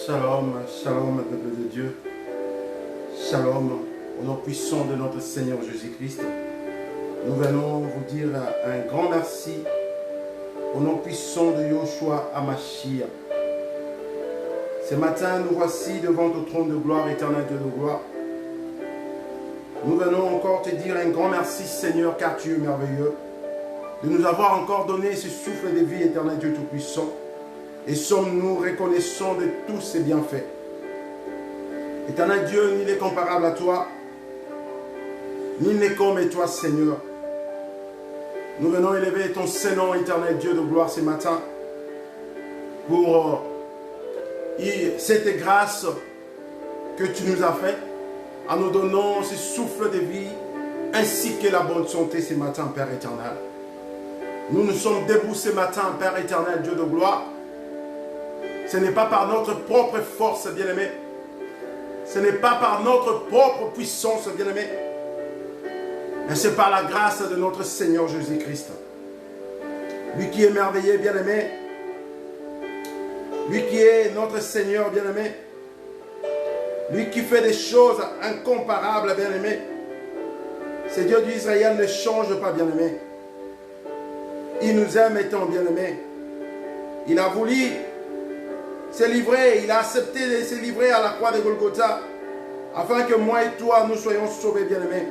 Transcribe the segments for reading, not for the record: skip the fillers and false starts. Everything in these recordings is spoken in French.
Shalom, shalom, peuple de Dieu. Shalom, au nom puissant de notre Seigneur Jésus-Christ. Nous venons vous dire un grand merci au nom puissant de Yoshua Hamashiach. Ce matin, nous voici devant ton trône de gloire, éternel Dieu de gloire. Nous venons encore te dire un grand merci, Seigneur, car tu es merveilleux, de nous avoir encore donné ce souffle de vie, éternel Dieu Tout-Puissant. Et sommes-nous reconnaissants de tous ces bienfaits. Éternel Dieu, nul n'est comparable à toi, nul n'est comme toi, Seigneur. Nous venons élever ton Saint-Nom, éternel Dieu de gloire, ce matin, pour cette grâce que tu nous as faite, en nous donnant ce souffle de vie, ainsi que la bonne santé ce matin, Père éternel. Nous sommes debout ce matin, Père éternel, Dieu de gloire. Ce n'est pas par notre propre force, bien-aimé. Ce n'est pas par notre propre puissance, bien-aimé. Mais c'est par la grâce de notre Seigneur Jésus-Christ. Lui qui est merveilleux, bien-aimé. Lui qui est notre Seigneur, bien-aimé. Lui qui fait des choses incomparables, bien-aimé. Ce Dieu d'Israël ne change pas, bien-aimé. Il nous aime étant bien-aimé. Il a voulu se livrer, il a accepté de se livrer à la croix de Golgotha, afin que moi et toi, nous soyons sauvés, bien-aimés.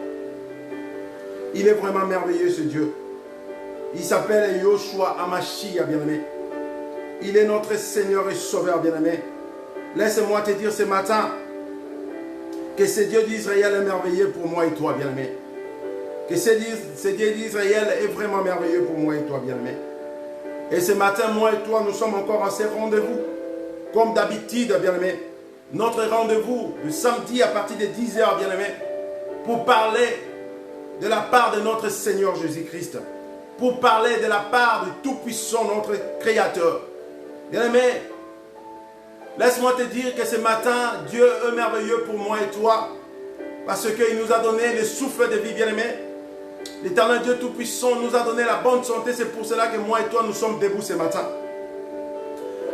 Il est vraiment merveilleux, ce Dieu. Il s'appelle Yoshua Hamashiach, bien-aimé. Il est notre Seigneur et Sauveur, bien-aimé. Laisse-moi te dire ce matin que ce Dieu d'Israël est merveilleux pour moi et toi, bien-aimé. Que ce Dieu d'Israël est vraiment merveilleux pour moi et toi, bien-aimé. Et ce matin, moi et toi, nous sommes encore à ce rendez-vous. Comme d'habitude, bien-aimé, notre rendez-vous le samedi à partir de 10h, bien-aimé, pour parler de la part de notre Seigneur Jésus-Christ, pour parler de la part du Tout-Puissant, notre Créateur. Bien-aimé, laisse-moi te dire que ce matin, Dieu est merveilleux pour moi et toi, parce qu'il nous a donné le souffle de vie, bien-aimé. L'Éternel Dieu Tout-Puissant nous a donné la bonne santé, c'est pour cela que moi et toi, nous sommes debout ce matin.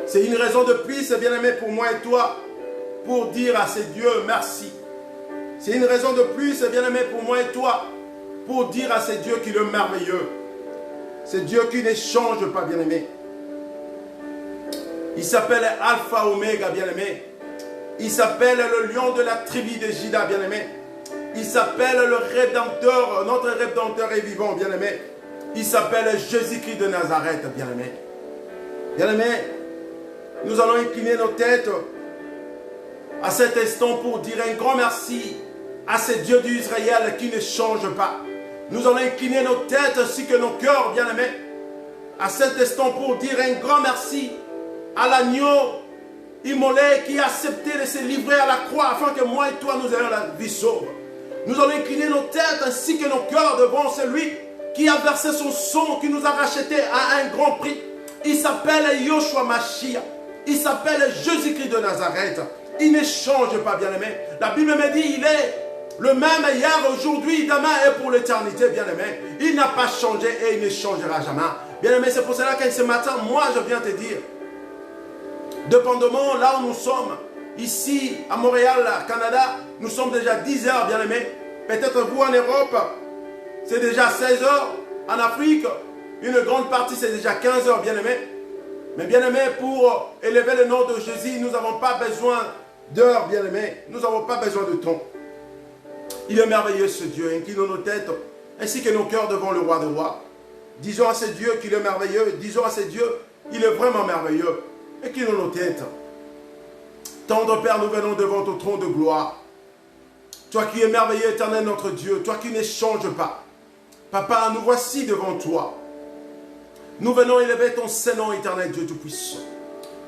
C'est une raison de plus, bien-aimé, pour moi et toi, pour dire à ce Dieu merci. C'est une raison de plus, bien-aimé, pour moi et toi, pour dire à ce Dieu qu'il est merveilleux. C'est Dieu qui ne change pas, bien-aimé. Il s'appelle Alpha Oméga, bien-aimé. Il s'appelle le lion de la tribu de Juda, bien-aimé. Il s'appelle le Rédempteur, notre Rédempteur est vivant, bien-aimé. Il s'appelle Jésus-Christ de Nazareth, bien-aimé. Bien-aimé, nous allons incliner nos têtes à cet instant pour dire un grand merci à ce Dieu d'Israël qui ne change pas. Nous allons incliner nos têtes ainsi que nos cœurs, bien-aimés, à cet instant pour dire un grand merci à l'agneau immolé qui a accepté de se livrer à la croix afin que moi et toi nous ayons la vie sauve. Nous allons incliner nos têtes ainsi que nos cœurs devant celui qui a versé son sang, qui nous a rachetés à un grand prix. Il s'appelle Yoshua Hamashiach. Il s'appelle Jésus-Christ de Nazareth. Il ne change pas, bien-aimé. La Bible me dit, il est le même hier, aujourd'hui, demain et pour l'éternité, bien-aimé. Il n'a pas changé et il ne changera jamais. Bien-aimé, c'est pour cela que ce matin, moi, je viens te dire, dépendamment là où nous sommes, ici, à Montréal, Canada, nous sommes déjà 10 heures, bien-aimé. Peut-être vous en Europe, c'est déjà 16 heures. En Afrique, une grande partie, c'est déjà 15 heures, bien-aimé. Mais bien-aimé, pour élever le nom de Jésus, nous n'avons pas besoin d'heures, bien-aimé. Nous n'avons pas besoin de temps. Il est merveilleux ce Dieu. Inclinons nos têtes ainsi que nos cœurs devant le roi des rois. Disons à ce Dieu qu'il est merveilleux. Disons à ce Dieu, il est vraiment merveilleux. Inclinons nos têtes. Tendre Père, nous venons devant ton trône de gloire. Toi qui es merveilleux, éternel notre Dieu. Toi qui ne changes pas. Papa, nous voici devant toi. Nous venons élever ton Saint-Nom, éternel Dieu Tout-Puissant.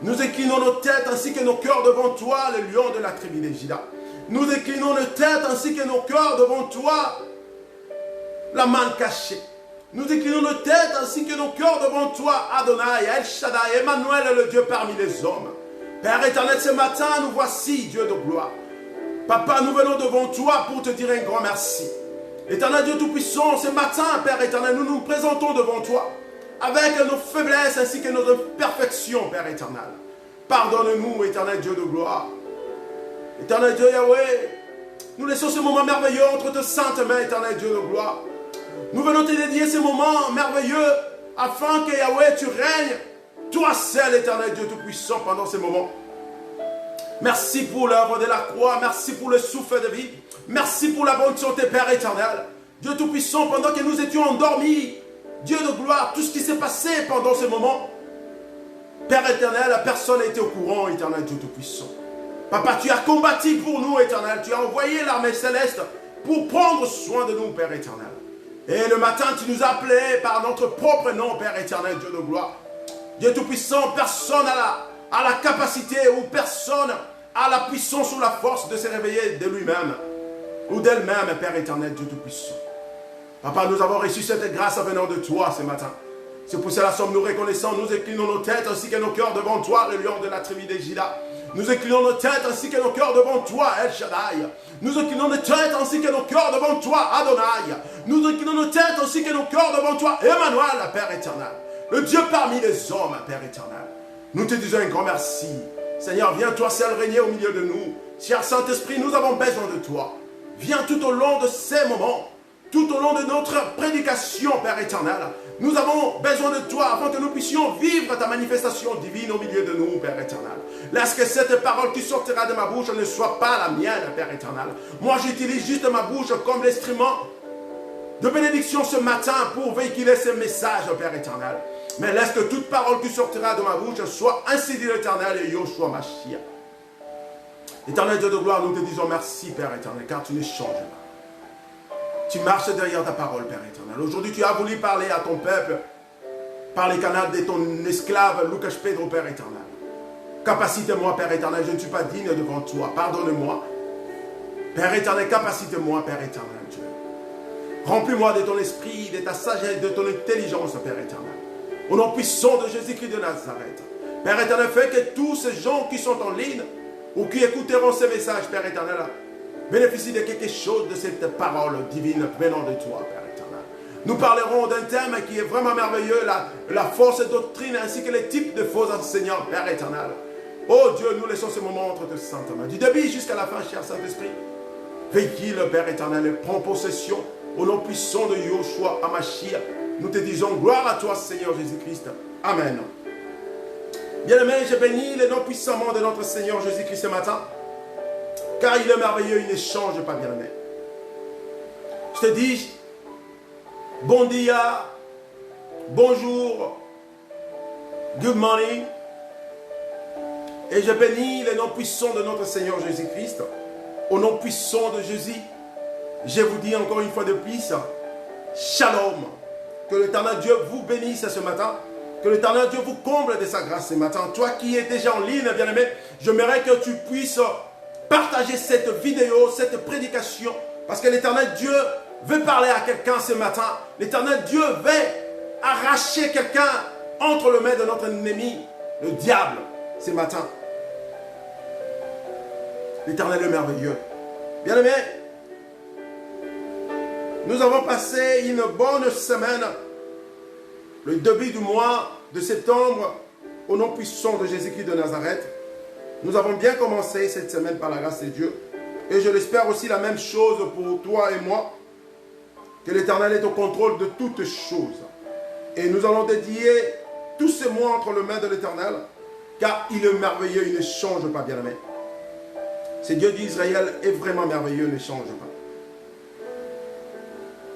Nous inclinons nos têtes ainsi que nos cœurs devant toi, le lion de la tribu de Juda. Nous inclinons nos têtes ainsi que nos cœurs devant toi, la main cachée. Nous inclinons nos têtes ainsi que nos cœurs devant toi, Adonai, El Shaddai, Emmanuel, le Dieu parmi les hommes. Père éternel, ce matin, nous voici, Dieu de gloire. Papa, nous venons devant toi pour te dire un grand merci. Éternel Dieu Tout-Puissant, ce matin, Père éternel, nous nous présentons devant toi avec nos faiblesses ainsi que nos perfections, Père éternel. Pardonne-nous, éternel Dieu de gloire. Éternel Dieu Yahweh, nous laissons ce moment merveilleux entre tes saintes mains, éternel Dieu de gloire. Nous venons te dédier ces moments merveilleux afin que Yahweh, tu règnes, toi seul, éternel Dieu Tout-Puissant, pendant ces moments. Merci pour l'œuvre de la croix, merci pour le souffle de vie, merci pour la bonne santé, Père éternel. Dieu Tout-Puissant, pendant que nous étions endormis, Dieu de gloire, tout ce qui s'est passé pendant ce moment, Père éternel, personne n'a été au courant, éternel Dieu Tout-Puissant. Papa, tu as combattu pour nous, éternel, tu as envoyé l'armée céleste pour prendre soin de nous, Père éternel. Et le matin, tu nous as appelés par notre propre nom, Père éternel, Dieu de gloire. Dieu Tout-Puissant, personne a la capacité ou personne a la puissance ou la force de se réveiller de lui-même ou d'elle-même, Père éternel, Dieu Tout-Puissant. Papa, nous avons reçu cette grâce venant de toi ce matin. C'est pour cela sommes-nous reconnaissants, nous inclinons nos têtes ainsi que nos cœurs devant toi, le lion de la tribu de Juda. Nous inclinons nos têtes ainsi que nos cœurs devant toi, El Shaddai. Nous inclinons nos têtes ainsi que nos cœurs devant toi, Adonai. Nous inclinons nos têtes ainsi que nos cœurs devant toi, Emmanuel, Père éternel. Le Dieu parmi les hommes, Père éternel. Nous te disons un grand merci. Seigneur, viens toi seul régner au milieu de nous. Cher Saint-Esprit, nous avons besoin de toi. Viens tout au long de ces moments, tout au long de notre prédication, Père éternel. Nous avons besoin de toi afin que nous puissions vivre ta manifestation divine au milieu de nous, Père éternel. Laisse que cette parole qui sortira de ma bouche ne soit pas la mienne, Père éternel. Moi, j'utilise juste ma bouche comme l'instrument de bénédiction ce matin pour véhiculer ce message, Père éternel. Mais laisse que toute parole qui sortira de ma bouche soit ainsi dit l'Éternel et Yoshua Mashiach. Éternel Dieu de gloire, nous te disons merci, Père éternel, car tu ne changes pas. Tu marches derrière ta parole, Père éternel. Aujourd'hui, tu as voulu parler à ton peuple par les canaux de ton esclave, Lucas Pedro, Père éternel. Capacite-moi, Père éternel, je ne suis pas digne devant toi. Pardonne-moi. Père éternel, capacite-moi, Père éternel, Dieu. Remplis-moi de ton esprit, de ta sagesse, de ton intelligence, Père éternel. Au nom puissant de Jésus-Christ de Nazareth. Père éternel, fais que tous ces gens qui sont en ligne ou qui écouteront ce message, Père éternel, bénéficient de quelque chose de cette parole divine venant de toi, Père éternel. Nous parlerons d'un thème qui est vraiment merveilleux, la fausse doctrine ainsi que les types de faux enseignants, Père éternel. Oh Dieu, nous laissons ce moment entre tes saintes mains. Du début jusqu'à la fin, cher Saint-Esprit. Veille le Père éternel et prends possession au nom puissant de Yoshua Hamashiach. Nous te disons gloire à toi, Seigneur Jésus-Christ. Amen. Bien-aimé, je bénis le nom puissamment de notre Seigneur Jésus-Christ ce matin. Car il est merveilleux, il ne change pas, bien-aimé. Je te dis, bon dia, bonjour, good morning. Et je bénis le nom puissant de notre Seigneur Jésus-Christ. Au nom puissant de Jésus, je vous dis encore une fois de plus, shalom. Que l'Éternel Dieu vous bénisse ce matin. Que l'Éternel Dieu vous comble de sa grâce ce matin. Toi qui es déjà en ligne, bien-aimé, j'aimerais que tu puisses partager cette vidéo, cette prédication. Parce que l'Éternel Dieu veut parler à quelqu'un ce matin. L'Éternel Dieu veut arracher quelqu'un entre les mains de notre ennemi, le diable, ce matin. L'Éternel est merveilleux. Bien-aimé, nous avons passé une bonne semaine, le début du mois de septembre, au nom puissant de Jésus-Christ de Nazareth. Nous avons bien commencé cette semaine par la grâce de Dieu. Et je l'espère aussi la même chose pour toi et moi, que l'Éternel est au contrôle de toutes choses. Et nous allons dédier tous ces mois entre les mains de l'Éternel, car il est merveilleux, il ne change pas, bien-aimé. Ce Dieu d'Israël est vraiment merveilleux, il ne change pas.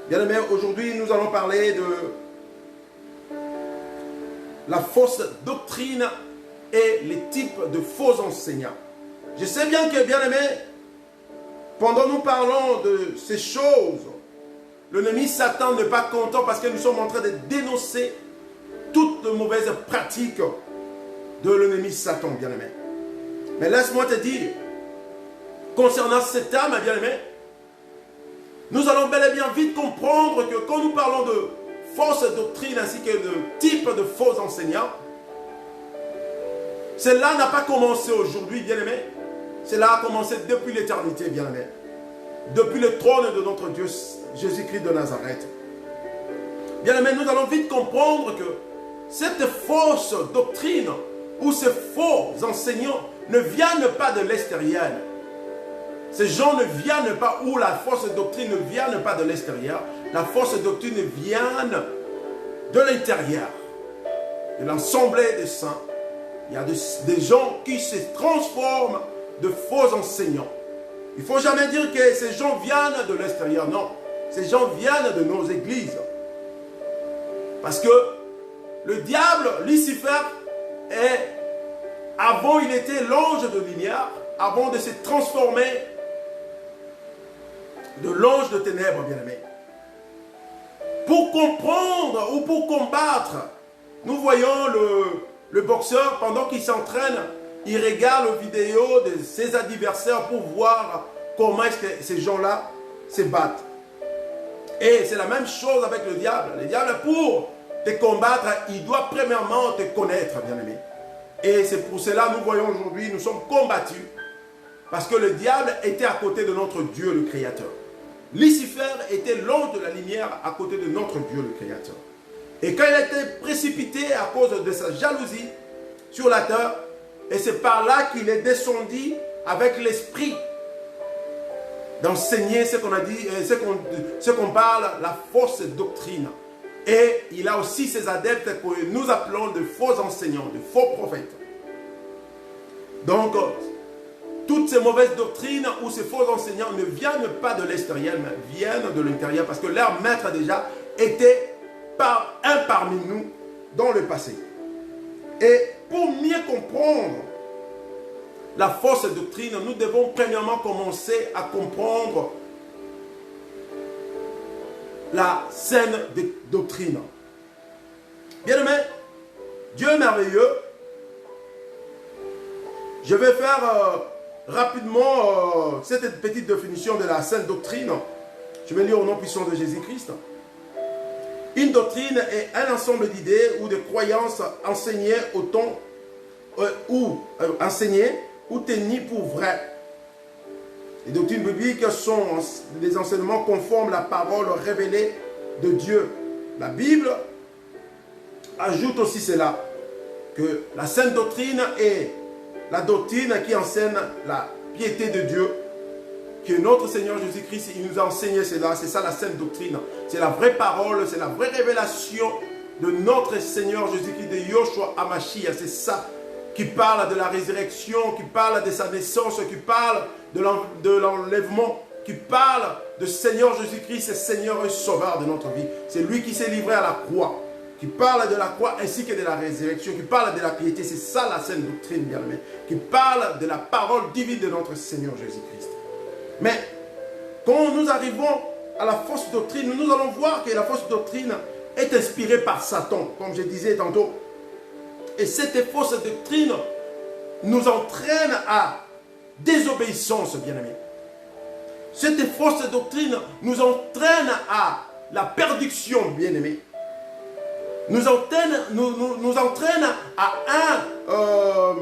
Bien-aimé, aujourd'hui nous allons parler de la fausse doctrine et les types de faux enseignants. Je sais bien que, bien-aimé, pendant nous parlons de ces choses, l'ennemi Satan n'est pas content parce que nous sommes en train de dénoncer toutes les mauvaises pratiques de l'ennemi Satan, bien-aimé. Mais laisse-moi te dire, concernant cette âme, bien-aimé, nous allons bel et bien vite comprendre que quand nous parlons de fausses doctrines ainsi que de types de faux enseignants, cela n'a pas commencé aujourd'hui, bien-aimé. Cela a commencé depuis l'éternité, bien-aimé. Depuis le trône de notre Dieu, Jésus-Christ de Nazareth. Bien-aimé, nous allons vite comprendre que cette fausse doctrine ou ces faux enseignants ne viennent pas de l'extérieur. Ces gens ne viennent pas, ou la fausse doctrine ne vient pas de l'extérieur. La fausse doctrine vient de l'intérieur, de l'assemblée des saints. Il y a des gens qui se transforment de faux enseignants. Il ne faut jamais dire que ces gens viennent de l'extérieur. Non, ces gens viennent de nos églises. Parce que le diable, Lucifer, avant il était l'ange de lumière, avant de se transformer de l'ange de ténèbres, bien-aimé. Pour comprendre ou pour combattre, nous voyons le boxeur, pendant qu'il s'entraîne, il regarde les vidéos de ses adversaires pour voir comment est-ce que ces gens-là se battent. Et c'est la même chose avec le diable. Le diable, pour te combattre, il doit premièrement te connaître, bien-aimé. Et c'est pour cela que nous voyons aujourd'hui, nous sommes combattus. Parce que le diable était à côté de notre Dieu, le Créateur. Lucifer était l'ange de la lumière à côté de notre Dieu, le Créateur. Et quand il a été précipité à cause de sa jalousie sur la terre, et c'est par là qu'il est descendu avec l'esprit d'enseigner ce qu'on a dit, ce qu'on parle, la fausse doctrine. Et il a aussi ses adeptes que nous appelons de faux enseignants, de faux prophètes. Donc, toutes ces mauvaises doctrines ou ces faux enseignants ne viennent pas de l'extérieur, mais viennent de l'intérieur, parce que leur maître déjà était un parmi nous dans le passé. Et pour mieux comprendre la fausse doctrine, nous devons premièrement commencer à comprendre la saine doctrine. Bien-aimé, Dieu est merveilleux. Je vais faire rapidement cette petite définition de la saine doctrine. Je vais lire au nom puissant de Jésus-Christ. Une doctrine est un ensemble d'idées ou de croyances enseignées ou tenues pour vraies. Les doctrines bibliques sont des enseignements conformes à la parole révélée de Dieu. La Bible ajoute aussi cela, que la sainte doctrine est la doctrine qui enseigne la piété de Dieu, que notre Seigneur Jésus-Christ, il nous a enseigné cela. C'est ça la sainte doctrine. C'est la vraie parole, c'est la vraie révélation de notre Seigneur Jésus-Christ, de Yoshua HaMashiach. C'est ça qui parle de la résurrection, qui parle de sa naissance, qui parle de l'enlèvement, qui parle de Seigneur Jésus-Christ, c'est Seigneur et Sauveur de notre vie. C'est lui qui s'est livré à la croix, qui parle de la croix ainsi que de la résurrection, qui parle de la piété. C'est ça la sainte doctrine, bien aimé, qui parle de la parole divine de notre Seigneur Jésus-Christ. Mais quand nous arrivons à la fausse doctrine, nous allons voir que la fausse doctrine est inspirée par Satan, comme je disais tantôt. Et cette fausse doctrine nous entraîne à désobéissance, bien-aimés. Cette fausse doctrine nous entraîne à la perdition, bien-aimés. Nous entraîne à un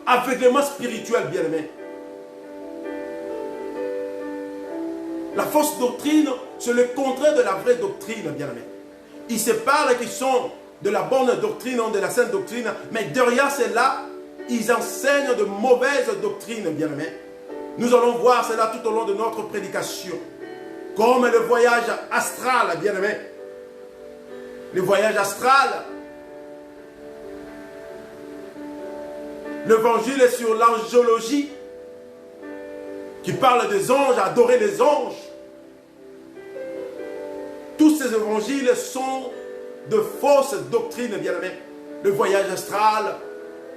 aveuglement spirituel, bien-aimés. La fausse doctrine, c'est le contraire de la vraie doctrine, bien-aimés. Ils se parlent qu'ils sont de la bonne doctrine, de la sainte doctrine, mais derrière cela, ils enseignent de mauvaises doctrines, bien-aimés. Nous allons voir cela tout au long de notre prédication. Comme le voyage astral, bien-aimés. Le voyage astral. L'évangile sur l'angiologie, qui parle des anges, adorer les anges. Tous ces évangiles sont de fausses doctrines, bien-aimés. Le voyage astral,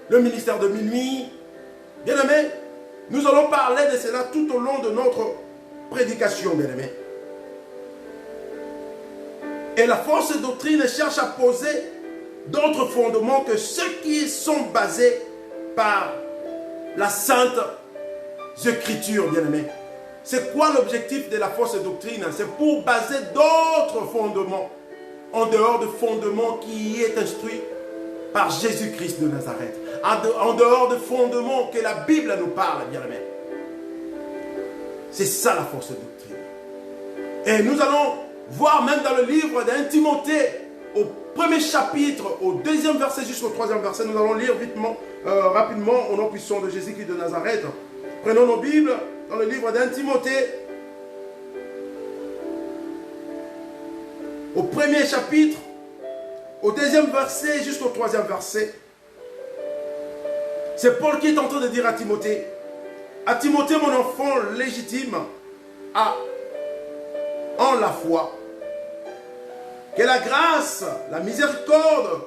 le ministère de minuit. Bien-aimés, nous allons parler de cela tout au long de notre prédication, bien-aimés. Et la fausse doctrine cherche à poser d'autres fondements que ceux qui sont basés par la sainte Écriture, bien-aimés. C'est quoi l'objectif de la fausse doctrine? C'est pour baser d'autres fondements en dehors du fondement qui est instruit par Jésus-Christ de Nazareth. En dehors du fondement que la Bible nous parle, bien-aimés. C'est ça la fausse doctrine. Et nous allons voir même dans le livre d'Timothée au premier chapitre, au deuxième verset jusqu'au troisième verset. Nous allons lire rapidement au nom puissant de Jésus-Christ de Nazareth. Prenons nos Bibles dans le livre d'Un Timothée. Au premier chapitre, au deuxième verset jusqu'au troisième verset. C'est Paul qui est en train de dire à Timothée, mon enfant légitime, en la foi, que la grâce, la miséricorde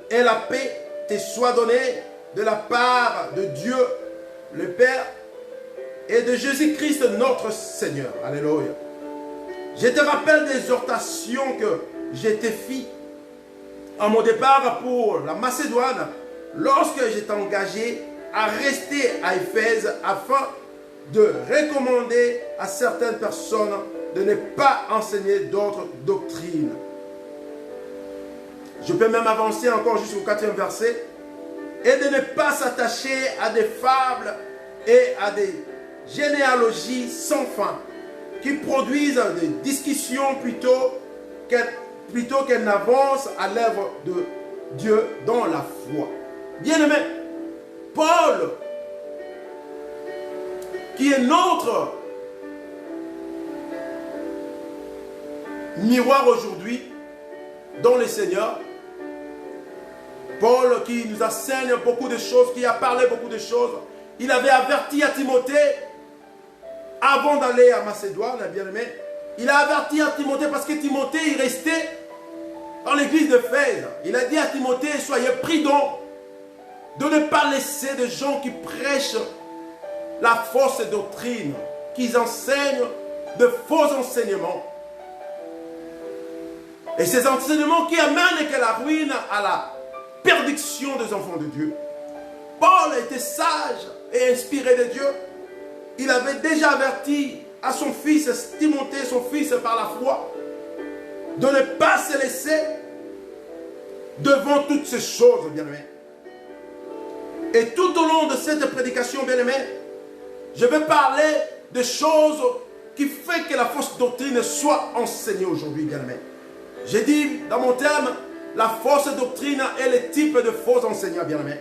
et la paix te soient données de la part de Dieu, le Père, et de Jésus-Christ notre Seigneur. Alléluia. Je te rappelle des exhortations que je t'ai faites à mon départ pour la Macédoine, lorsque j'étais engagé à rester à Éphèse afin de recommander à certaines personnes de ne pas enseigner d'autres doctrines. Je peux même avancer encore jusqu'au 4e verset. Et de ne pas s'attacher à des fables et à des généalogies sans fin qui produisent des discussions plutôt qu'elles n'avancent à l'œuvre de Dieu dans la foi. Bien-aimé, Paul, qui est notre miroir aujourd'hui dans le Seigneur, Paul qui nous enseigne beaucoup de choses, qui a parlé beaucoup de choses, il avait averti à Timothée, avant d'aller à Macédoine, bien-aimé, il a averti à Timothée parce que Timothée, il restait dans l'église d'Éphèse. Il a dit à Timothée, soyez prudents de ne pas laisser des gens qui prêchent la fausse doctrine, qui enseignent de faux enseignements. Et ces enseignements qui amènent que la ruine à la perdition des enfants de Dieu. Paul était sage et inspiré de Dieu. Il avait déjà averti à son fils Timothée, son fils par la foi, de ne pas se laisser devant toutes ces choses, bien-aimés. Et tout au long de cette prédication, bien-aimés, je vais parler de choses qui font que la fausse doctrine soit enseignée aujourd'hui, bien-aimés. J'ai dit dans mon thème, la fausse doctrine et les types de faux enseignants, bien-aimés.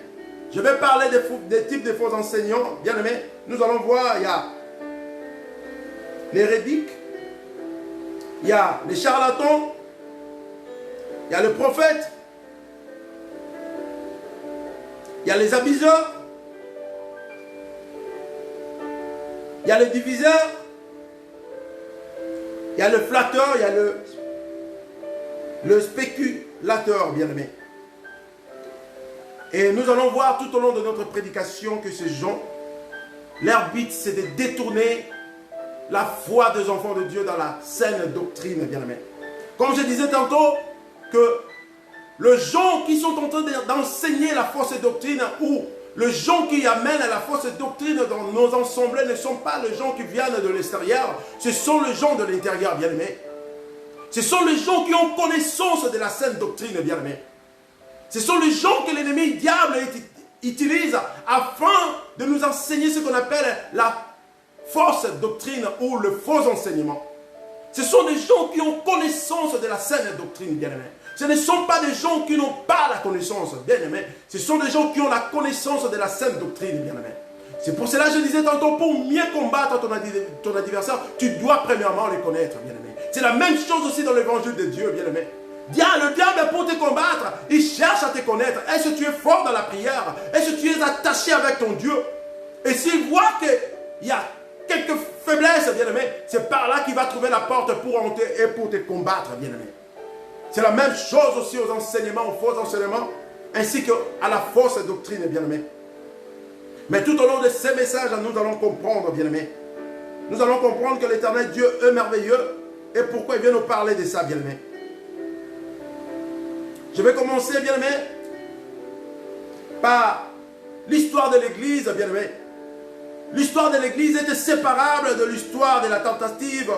Je vais parler des types de faux enseignants, bien-aimés. Nous allons voir, il y a les rédiques, il y a les charlatans, il y a le prophète, il y a les abuseurs, il y a les diviseurs, il y a le flatteur, il y a le spéculateur, bien-aimé. Et nous allons voir tout au long de notre prédication que ces gens, leur but c'est de détourner la foi des enfants de Dieu dans la saine doctrine, bien-aimé. Comme je disais tantôt, que les gens qui sont en train d'enseigner la fausse doctrine ou les gens qui amènent la fausse doctrine dans nos assemblées ne sont pas les gens qui viennent de l'extérieur, ce sont les gens de l'intérieur, bien-aimé. Ce sont les gens qui ont connaissance de la saine doctrine, bien-aimé. Ce sont les gens que l'ennemi diable utilise afin de nous enseigner ce qu'on appelle la fausse doctrine ou le faux enseignement. Ce sont des gens qui ont connaissance de la saine doctrine, bien-aimé. Ce ne sont pas des gens qui n'ont pas la connaissance, bien-aimé. Ce sont des gens qui ont la connaissance de la saine doctrine, bien-aimé. C'est pour cela que je disais tantôt, pour mieux combattre ton adversaire, tu dois premièrement les connaître, bien-aimé. C'est la même chose aussi dans l'évangile de Dieu, bien-aimé. Le diable, pour te combattre, il cherche à te connaître. Est-ce que tu es fort dans la prière? Est-ce que tu es attaché avec ton Dieu? Et s'il voit qu'il y a quelques faiblesses, bien-aimé, c'est par là qu'il va trouver la porte pour entrer et pour te combattre, bien-aimé. C'est la même chose aussi aux enseignements, aux faux enseignements, ainsi qu'à la fausse doctrine, bien-aimé. Mais tout au long de ces messages, nous allons comprendre, bien-aimé. Nous allons comprendre que l'Éternel Dieu est merveilleux et pourquoi il vient nous parler de ça, bien-aimé. Je vais commencer, bien-aimé, par l'histoire de l'Église, bien-aimé. L'histoire de l'Église est inséparable de l'histoire de la tentative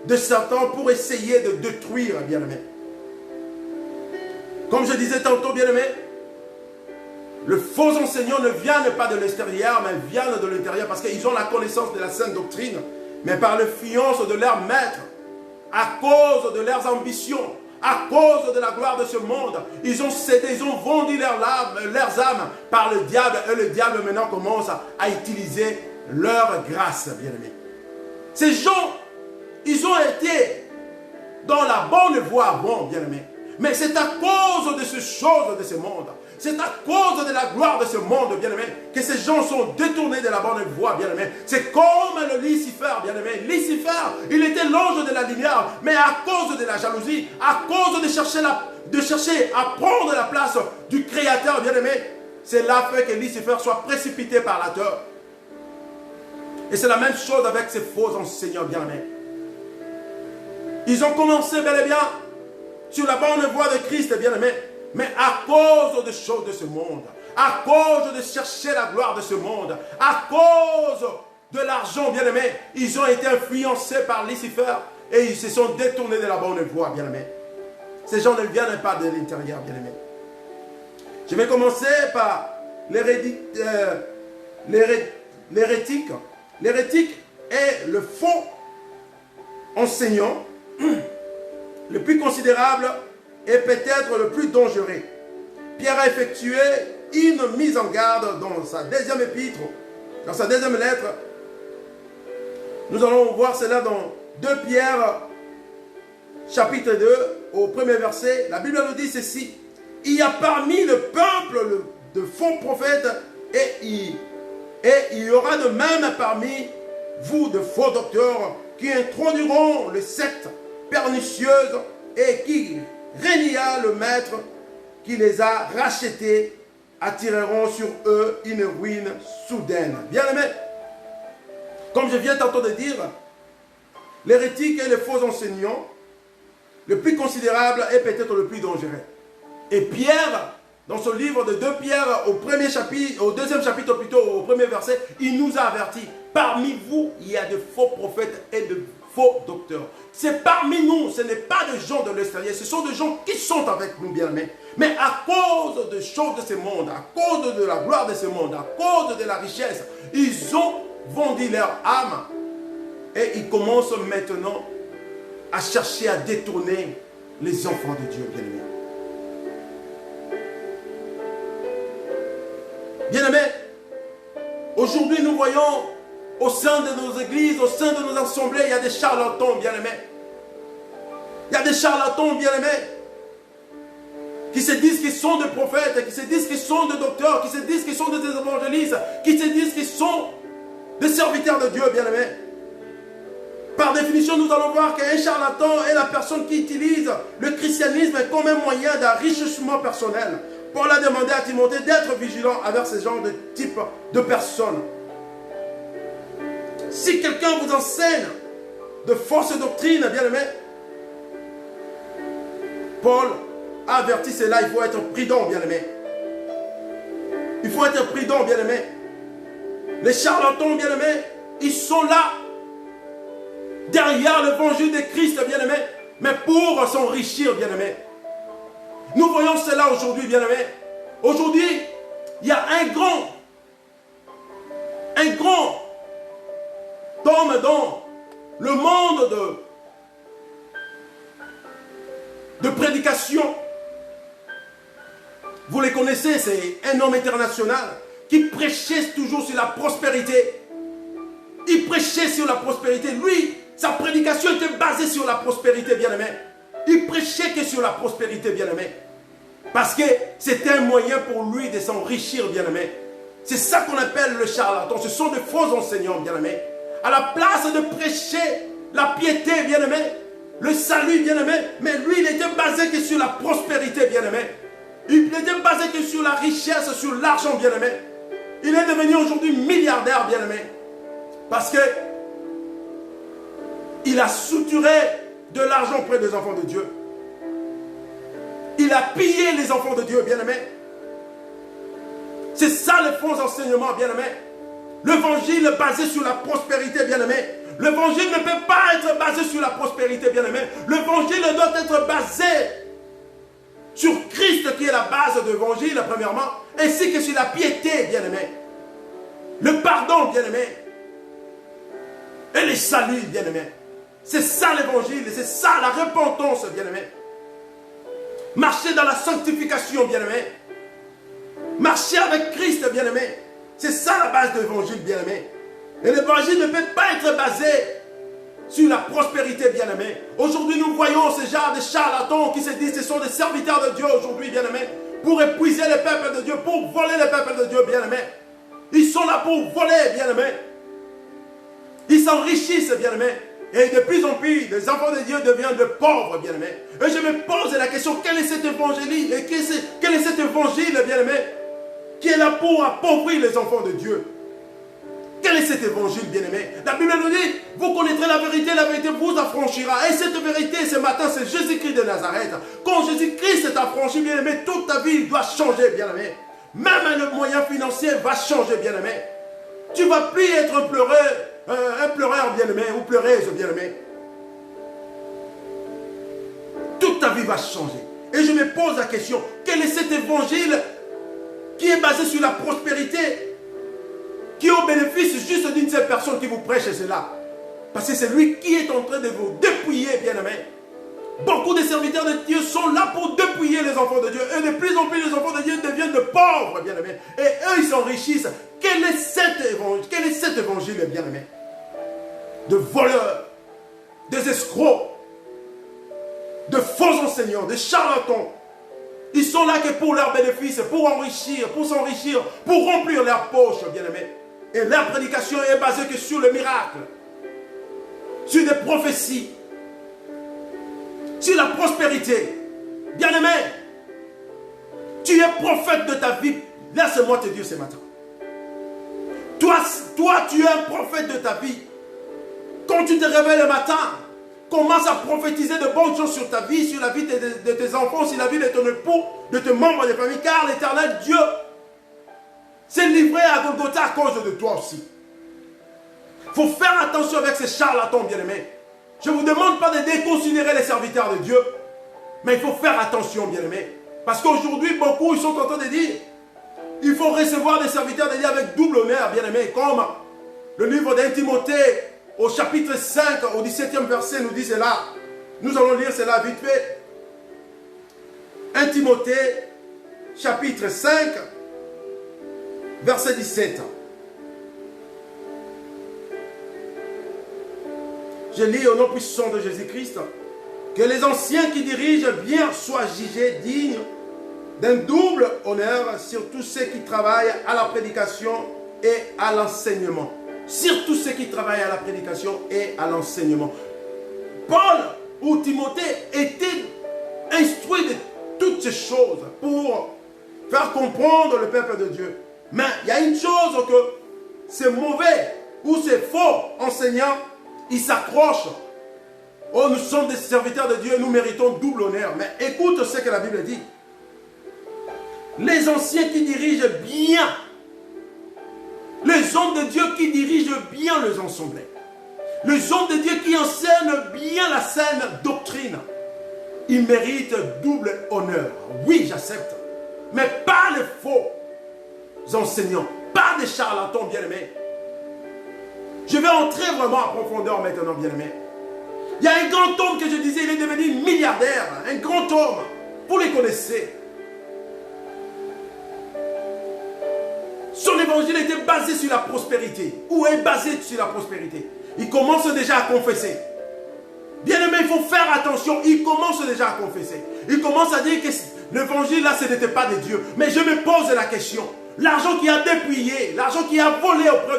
de Satan pour essayer de détruire, bien-aimé. Comme je disais tantôt, bien-aimé, le faux enseignant ne vient pas de l'extérieur, mais vient de l'intérieur parce qu'ils ont la connaissance de la saine doctrine, mais par l'influence de leur maître, à cause de leurs ambitions, à cause de la gloire de ce monde, ils ont cédé, ils ont vendu leurs âmes par le diable. Et le diable maintenant commence à utiliser leur grâce, bien-aimés. Ces gens, ils ont été dans la bonne voie avant, bien-aimés. Mais c'est à cause de ces choses de ce monde, c'est à cause de la gloire de ce monde, bien-aimé, que ces gens sont détournés de la bonne voie, bien-aimé. C'est comme le Lucifer, bien-aimé. Lucifer, il était l'ange de la lumière, mais à cause de la jalousie, à cause de chercher à prendre la place du Créateur, bien-aimé, c'est là fait que Lucifer soit précipité par la terre. Et c'est la même chose avec ces faux enseignants, bien-aimés. Ils ont commencé bel et bien sur la bonne voie de Christ, bien-aimé, mais à cause des choses de ce monde, à cause de chercher la gloire de ce monde, à cause de l'argent, bien-aimé, ils ont été influencés par Lucifer et ils se sont détournés de la bonne voie, bien-aimé. Ces gens ne viennent pas de l'intérieur, bien-aimé. Je vais commencer par l'hérétique. L'hérétique est le faux enseignant le plus considérable et peut-être le plus dangereux. Pierre a effectué une mise en garde dans sa deuxième épître, dans sa deuxième lettre. Nous allons voir cela dans 2 Pierre, chapitre 2, au premier verset. La Bible nous dit ceci: il y a parmi le peuple de faux prophètes et il y aura de même parmi vous de faux docteurs qui introduiront les sectes pernicieuses et qui, renia le maître qui les a rachetés, attireront sur eux une ruine soudaine. Bien-aimés, comme je viens tantôt de dire, l'hérétique et les faux enseignants, le plus considérable et peut-être le plus dangereux. Et Pierre, dans ce livre de 2 Pierre, au deuxième chapitre plutôt, au premier verset, il nous a averti: parmi vous, il y a de faux prophètes et de faux docteurs. C'est parmi nous, ce n'est pas des gens de l'extérieur, ce sont des gens qui sont avec nous, bien-aimés. Mais à cause des choses de ce monde, à cause de la gloire de ce monde, à cause de la richesse, ils ont vendu leur âme et ils commencent maintenant à chercher à détourner les enfants de Dieu, bien-aimés. Bien-aimés, aujourd'hui nous voyons au sein de nos églises, au sein de nos assemblées, il y a des charlatans, bien-aimés. Il y a des charlatans, bien-aimés, qui se disent qu'ils sont des prophètes, qui se disent qu'ils sont des docteurs, qui se disent qu'ils sont des évangélistes, qui se disent qu'ils sont des serviteurs de Dieu, bien-aimés. Par définition, nous allons voir qu'un charlatan est la personne qui utilise le christianisme comme un moyen d'enrichissement personnel. Paul a demandé à Timothée d'être vigilant avec ce genre de type de personnes. Si quelqu'un vous enseigne de fausses doctrines, bien-aimés, Paul a averti cela, il faut être prudent, bien-aimés. Il faut être prudent, bien-aimés. Les charlatans, bien-aimés, ils sont là, derrière l'évangile de Christ, bien-aimés, mais pour s'enrichir, bien-aimés. Nous voyons cela aujourd'hui, bien-aimés. Aujourd'hui, il y a un grand homme dans le monde de prédication. Vous les connaissez, c'est un homme international qui prêchait toujours sur la prospérité. Il prêchait sur la prospérité. Lui, sa prédication était basée sur la prospérité, bien-aimé. Il prêchait que sur la prospérité, bien-aimé. Parce que c'était un moyen pour lui de s'enrichir, bien-aimé. C'est ça qu'on appelle le charlatan. Ce sont de faux enseignants, bien-aimé. À la place de prêcher la piété, bien-aimé, le salut, bien-aimé, mais lui, il était basé que sur la prospérité, bien-aimé. Il était basé que sur la richesse, sur l'argent, bien-aimé. Il est devenu aujourd'hui milliardaire, bien-aimé. Parce que il a souturé de l'argent auprès des enfants de Dieu. Il a pillé les enfants de Dieu, bien-aimé. C'est ça le faux enseignement, bien-aimé. L'évangile est basé sur la prospérité, bien-aimé. L'évangile ne peut pas être basé sur la prospérité, bien-aimé. L'évangile doit être basé sur Christ qui est la base de l'évangile, premièrement, ainsi que sur la piété, bien-aimé. Le pardon, bien-aimé. Et le salut, bien-aimé. C'est ça l'évangile, c'est ça la repentance, bien-aimé. Marcher dans la sanctification, bien-aimé. Marcher avec Christ, bien-aimé. C'est ça la base de l'évangile, bien-aimé. Et l'évangile ne peut pas être basé sur la prospérité, bien-aimé. Aujourd'hui, nous voyons ce genre de charlatans qui se disent que ce sont des serviteurs de Dieu aujourd'hui, bien-aimé, pour épuiser le peuple de Dieu, pour voler le peuple de Dieu, bien-aimé. Ils sont là pour voler, bien-aimé. Ils s'enrichissent, bien-aimé. Et de plus en plus, les enfants de Dieu deviennent de pauvres, bien-aimé. Et je me pose la question, quel est cet évangile, et quel est cet évangile, bien-aimé, qui est là pour appauvrir les enfants de Dieu? Quel est cet évangile, bien-aimé? La Bible nous dit, vous connaîtrez la vérité vous affranchira. Et cette vérité, ce matin, c'est Jésus-Christ de Nazareth. Quand Jésus-Christ t'affranchit, bien-aimé, toute ta vie doit changer, bien-aimé. Même le moyen financier va changer, bien-aimé. Tu ne vas plus être un pleureur, bien-aimé, ou pleureuse, bien-aimé. Toute ta vie va changer. Et je me pose la question, quel est cet évangile qui est basé sur la prospérité, qui est au bénéfice juste d'une seule personne qui vous prêche cela? Parce que c'est lui qui est en train de vous dépouiller, bien-aimé. Beaucoup de serviteurs de Dieu sont là pour dépouiller les enfants de Dieu. Et de plus en plus, les enfants de Dieu deviennent de pauvres, bien-aimés. Et eux, ils s'enrichissent. Quel est cet évangile, bien-aimé? De voleurs, des escrocs, de faux enseignants, de charlatans. Ils sont là que pour leur bénéfice, pour enrichir, pour s'enrichir, pour remplir leurs poches, bien-aimés. Et leur prédication est basée que sur le miracle, sur des prophéties, sur la prospérité. Bien-aimé, tu es prophète de ta vie. Laisse-moi te dire ce matin. Toi, tu es un prophète de ta vie. Quand tu te réveilles le matin, commence à prophétiser de bonnes choses sur ta vie, sur la vie de tes enfants, sur la vie de ton époux, de tes membres de famille, car l'Éternel Dieu s'est livré à Golgotha à cause de toi aussi. Il faut faire attention avec ces charlatans, bien-aimés. Je ne vous demande pas de déconsidérer les serviteurs de Dieu, mais il faut faire attention, bien-aimés. Parce qu'aujourd'hui, beaucoup ils sont en train de dire, il faut recevoir des serviteurs de Dieu avec double honneur, bien-aimés, comme le livre d'Un Timothée, au chapitre 5, au 17e verset, nous dit cela. Nous allons lire cela vite fait. 1 Timothée, chapitre 5, verset 17. Je lis au nom puissant de Jésus-Christ. Que les anciens qui dirigent bien soient jugés dignes d'un double honneur sur tous ceux qui travaillent à la prédication et à l'enseignement. Sur tous ceux qui travaillent à la prédication et à l'enseignement. Paul ou Timothée étaient instruits de toutes ces choses pour faire comprendre le peuple de Dieu. Mais il y a une chose que ces mauvais ou ces faux enseignants, ils s'accrochent. Oh, nous sommes des serviteurs de Dieu, nous méritons double honneur. Mais écoute ce que la Bible dit. Les anciens qui dirigent bien, les hommes de Dieu qui dirigent bien les assemblées, les hommes de Dieu qui enseignent bien la saine doctrine, ils méritent double honneur. Oui, j'accepte. Mais pas les faux enseignants, pas des charlatans, bien-aimés. Je vais entrer vraiment en profondeur maintenant, bien-aimés. Il y a un grand homme que je disais, il est devenu milliardaire. Un grand homme. Vous les connaissez. Son évangile était basé sur la prospérité. Ou est basé sur la prospérité. Il commence déjà à confesser. Bien-aimé, il faut faire attention. Il commence déjà à confesser. Il commence à dire que l'évangile là, ce n'était pas de Dieu. Mais je me pose la question. L'argent qui a dépouillé, l'argent qui a volé auprès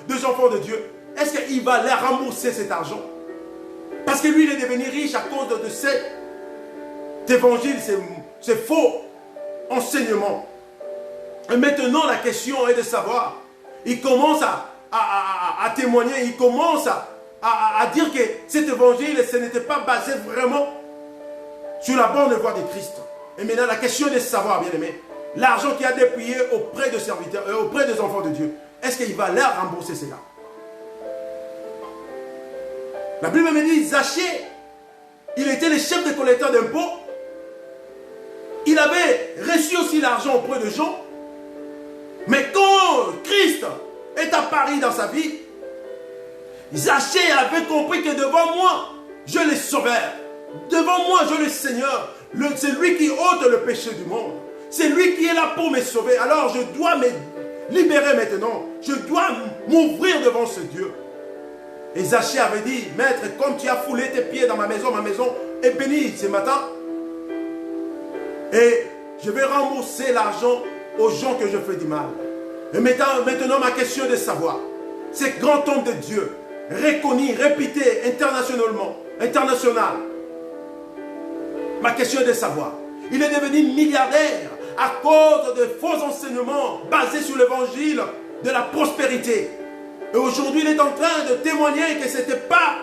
des enfants de Dieu, est-ce qu'il va leur rembourser cet argent? Parce que lui, il est devenu riche à cause de cet évangile, ces faux enseignements. Et maintenant, la question est de savoir, il commence à témoigner, il commence à dire que cet évangile, ce n'était pas basé vraiment sur la bonne voie de Christ. Et maintenant, la question est de savoir, bien aimé, l'argent qui a dépouillé auprès des serviteurs, auprès des enfants de Dieu, est-ce qu'il va leur rembourser cela? La Bible me dit, Zachée, il était le chef de collecteur d'impôts. Il avait reçu aussi l'argent auprès de gens. Mais quand Christ est apparu dans sa vie, Zachée avait compris que devant moi, je le sauveur. Devant moi, je le Seigneur. c'est lui qui ôte le péché du monde. C'est lui qui est là pour me sauver. Alors je dois me libérer maintenant. Je dois m'ouvrir devant ce Dieu. Et Zachée avait dit, maître, comme tu as foulé tes pieds dans ma maison est bénie ce matin. Et je vais rembourser l'argent aux gens que je fais du mal. Et maintenant ma question est de savoir, ce grand homme de Dieu, reconnu, répété international, ma question est de savoir, il est devenu milliardaire à cause de faux enseignements basés sur l'évangile de la prospérité. Et aujourd'hui, il est en train de témoigner que ce n'était pas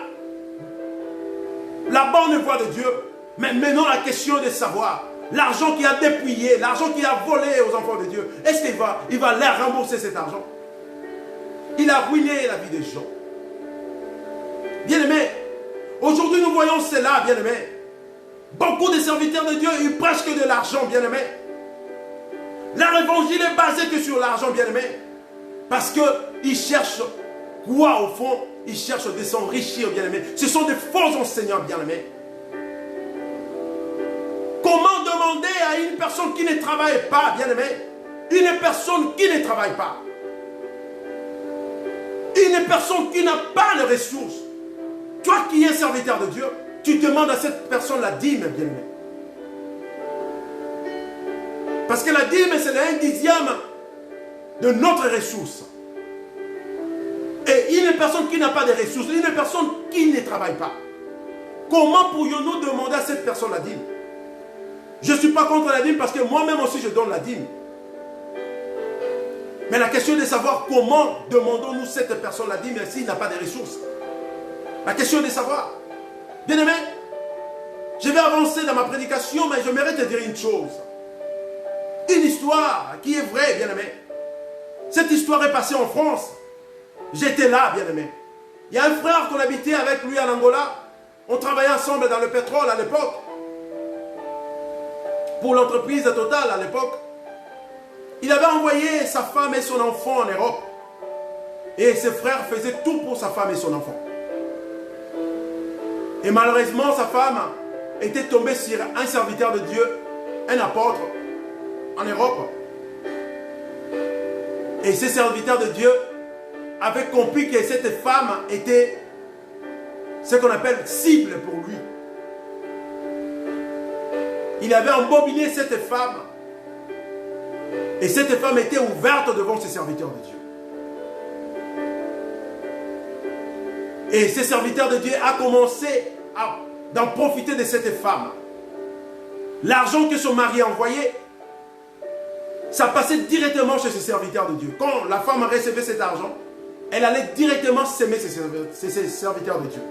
la bonne voie de Dieu. Mais maintenant, la question est de savoir, l'argent qu'il a dépouillé, l'argent qu'il a volé aux enfants de Dieu, est-ce qu'il va leur rembourser cet argent? Il a ruiné la vie des gens. Bien-aimés, aujourd'hui nous voyons cela, bien-aimés. Beaucoup de serviteurs de Dieu, ils prêchent que de l'argent, bien-aimés. Leur évangile est basé que sur l'argent, bien-aimés. Parce qu'ils cherchent quoi au fond? Ils cherchent de s'enrichir, bien-aimés. Ce sont des faux enseignants, bien-aimés. Comment demander à une personne qui ne travaille pas, bien-aimés? Une personne qui ne travaille pas. Une personne qui n'a pas les ressources. Toi qui es serviteur de Dieu, tu demandes à cette personne la dîme, bien-aimé. Parce que la dîme, c'est le 1/10 de notre ressource. Et une personne qui n'a pas de ressources, une personne qui ne travaille pas, comment pourrions-nous demander à cette personne la dîme? Je ne suis pas contre la dîme parce que moi-même aussi je donne la dîme. Mais la question est de savoir comment demandons-nous cette personne la dîme s'il n'a pas de ressources. La question est de savoir. Bien aimé, je vais avancer dans ma prédication, mais je mérite de dire une chose. Une histoire qui est vraie, bien aimé. Cette histoire est passée en France. J'étais là, bien aimé. Il y a un frère qu'on habitait avec lui en Angola. On travaillait ensemble dans le pétrole à l'époque. Pour l'entreprise Total à l'époque. Il avait envoyé sa femme et son enfant en Europe. Et ses frères faisaient tout pour sa femme et son enfant. Et malheureusement, sa femme était tombée sur un serviteur de Dieu, un apôtre, en Europe. Et ces serviteurs de Dieu avaient compris que cette femme était ce qu'on appelle cible pour lui. Il avait embobiné cette femme. Et cette femme était ouverte devant ces serviteurs de Dieu. Et ces serviteurs de Dieu ont commencé d'en profiter de cette femme. L'argent que son mari a envoyé, ça passait directement chez ces serviteurs de Dieu. Quand la femme recevait cet argent, elle allait directement s'aimer ces serviteurs de Dieu.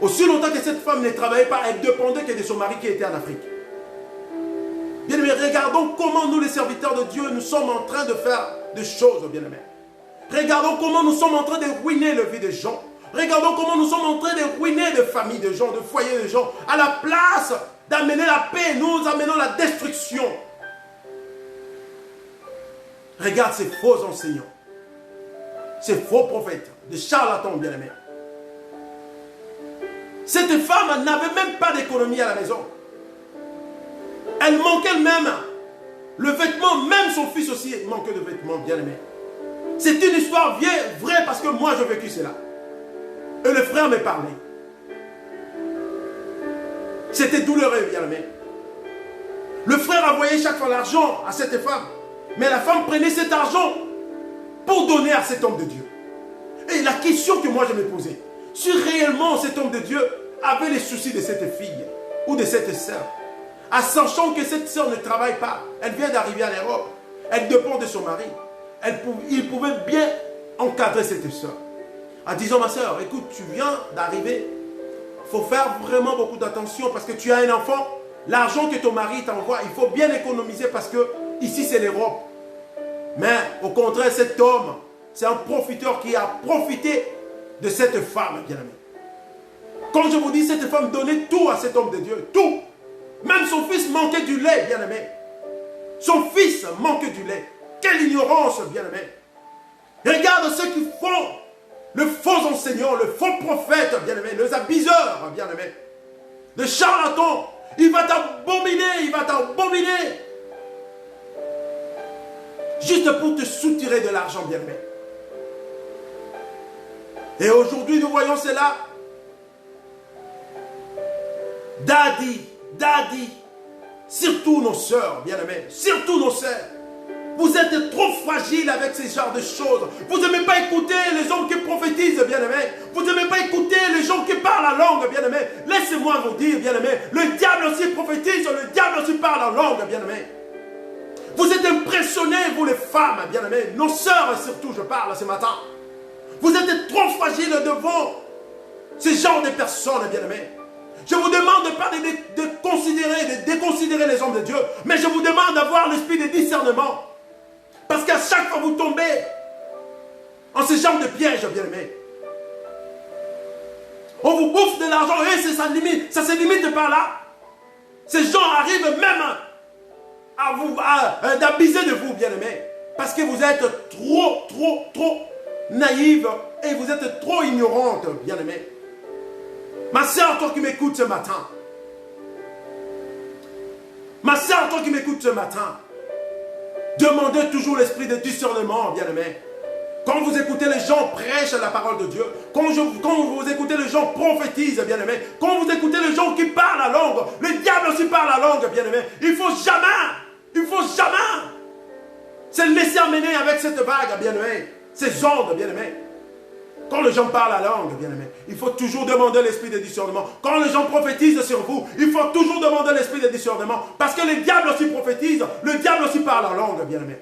Aussi longtemps que cette femme ne travaillait pas, elle dépendait que de son mari qui était en Afrique. Bien aimés, regardons comment nous les serviteurs de Dieu, nous sommes en train de faire des choses, bien aimés. Regardons comment nous sommes en train de ruiner la vie des gens. Regardons comment nous sommes en train de ruiner des familles de gens, de foyers de gens. À la place d'amener la paix, nous amenons la destruction. Regarde ces faux enseignants, ces faux prophètes, des charlatans, bien aimés. Cette femme n'avait même pas d'économie à la maison. Elle manquait elle-même le vêtement, même son fils aussi manquait de vêtements, bien aimé. C'est une histoire vraie parce que moi j'ai vécu cela. Et le frère me parlait. C'était douloureux, bien aimé. Le frère envoyait chaque fois l'argent à cette femme. Mais la femme prenait cet argent pour donner à cet homme de Dieu. Et la question que moi je me posais, si réellement cet homme de Dieu avait les soucis de cette fille ou de cette sœur, en sachant que cette sœur ne travaille pas, elle vient d'arriver en Europe, elle dépend de son mari, il pouvait bien encadrer cette sœur. En disant, ma sœur, écoute, tu viens d'arriver, il faut faire vraiment beaucoup d'attention parce que tu as un enfant, l'argent que ton mari t'envoie, il faut bien économiser parce que ici c'est l'Europe. Mais au contraire, cet homme, c'est un profiteur qui a profité de cette femme, bien aimée. Quand je vous dis, cette femme donnait tout à cet homme de Dieu, tout. Même son fils manquait du lait, bien aimé. Son fils manquait du lait. Quelle ignorance, bien aimé. Regarde ceux qui font le faux enseignant, le faux prophète, bien aimé, les abuseurs, bien aimé. de charlatan. Il va t'abominer, il va t'abominer. Juste pour te soutirer de l'argent, bien-aimé. Et aujourd'hui, nous voyons cela. Daddy, surtout nos sœurs, bien-aimés, surtout nos sœurs. Vous êtes trop fragiles avec ces genres de choses. Vous n'aimez pas écouter les hommes qui prophétisent, bien-aimés. Vous n'aimez pas écouter les gens qui parlent la langue, bien-aimés. Laissez-moi vous dire, bien-aimés, le diable aussi prophétise, le diable aussi parle la langue, bien-aimés. Vous êtes impressionnés, vous les femmes, bien-aimés. Nos sœurs, surtout, je parle ce matin. Vous êtes trop fragiles devant ces genres de personnes, bien-aimés. Je vous demande pas de considérer, de déconsidérer les hommes de Dieu, mais je vous demande d'avoir l'esprit de discernement. Parce qu'à chaque fois vous tombez en ce genre de piège, bien-aimés. On vous bouffe de l'argent et ça se limite par là. Ces gens arrivent même à abuser de vous, bien-aimés. Parce que vous êtes trop naïve et vous êtes trop ignorante, bien-aimés. Ma soeur, toi qui m'écoutes ce matin. Ma soeur, toi qui m'écoutes ce matin. Demandez toujours l'esprit de discernement, bien-aimés. Quand vous écoutez les gens prêchent la parole de Dieu, quand vous écoutez les gens prophétisent, bien-aimés, quand vous écoutez les gens qui parlent la langue, le diable aussi parle la langue, bien-aimés, il ne faut jamais se laisser amener avec cette vague, bien-aimés, ces ondes, bien-aimés. Quand les gens parlent la langue, bien-aimés, il faut toujours demander l'esprit de discernement. Quand les gens prophétisent sur vous, il faut toujours demander l'esprit de discernement. Parce que le diable aussi prophétise, le diable aussi parle la langue, bien-aimés.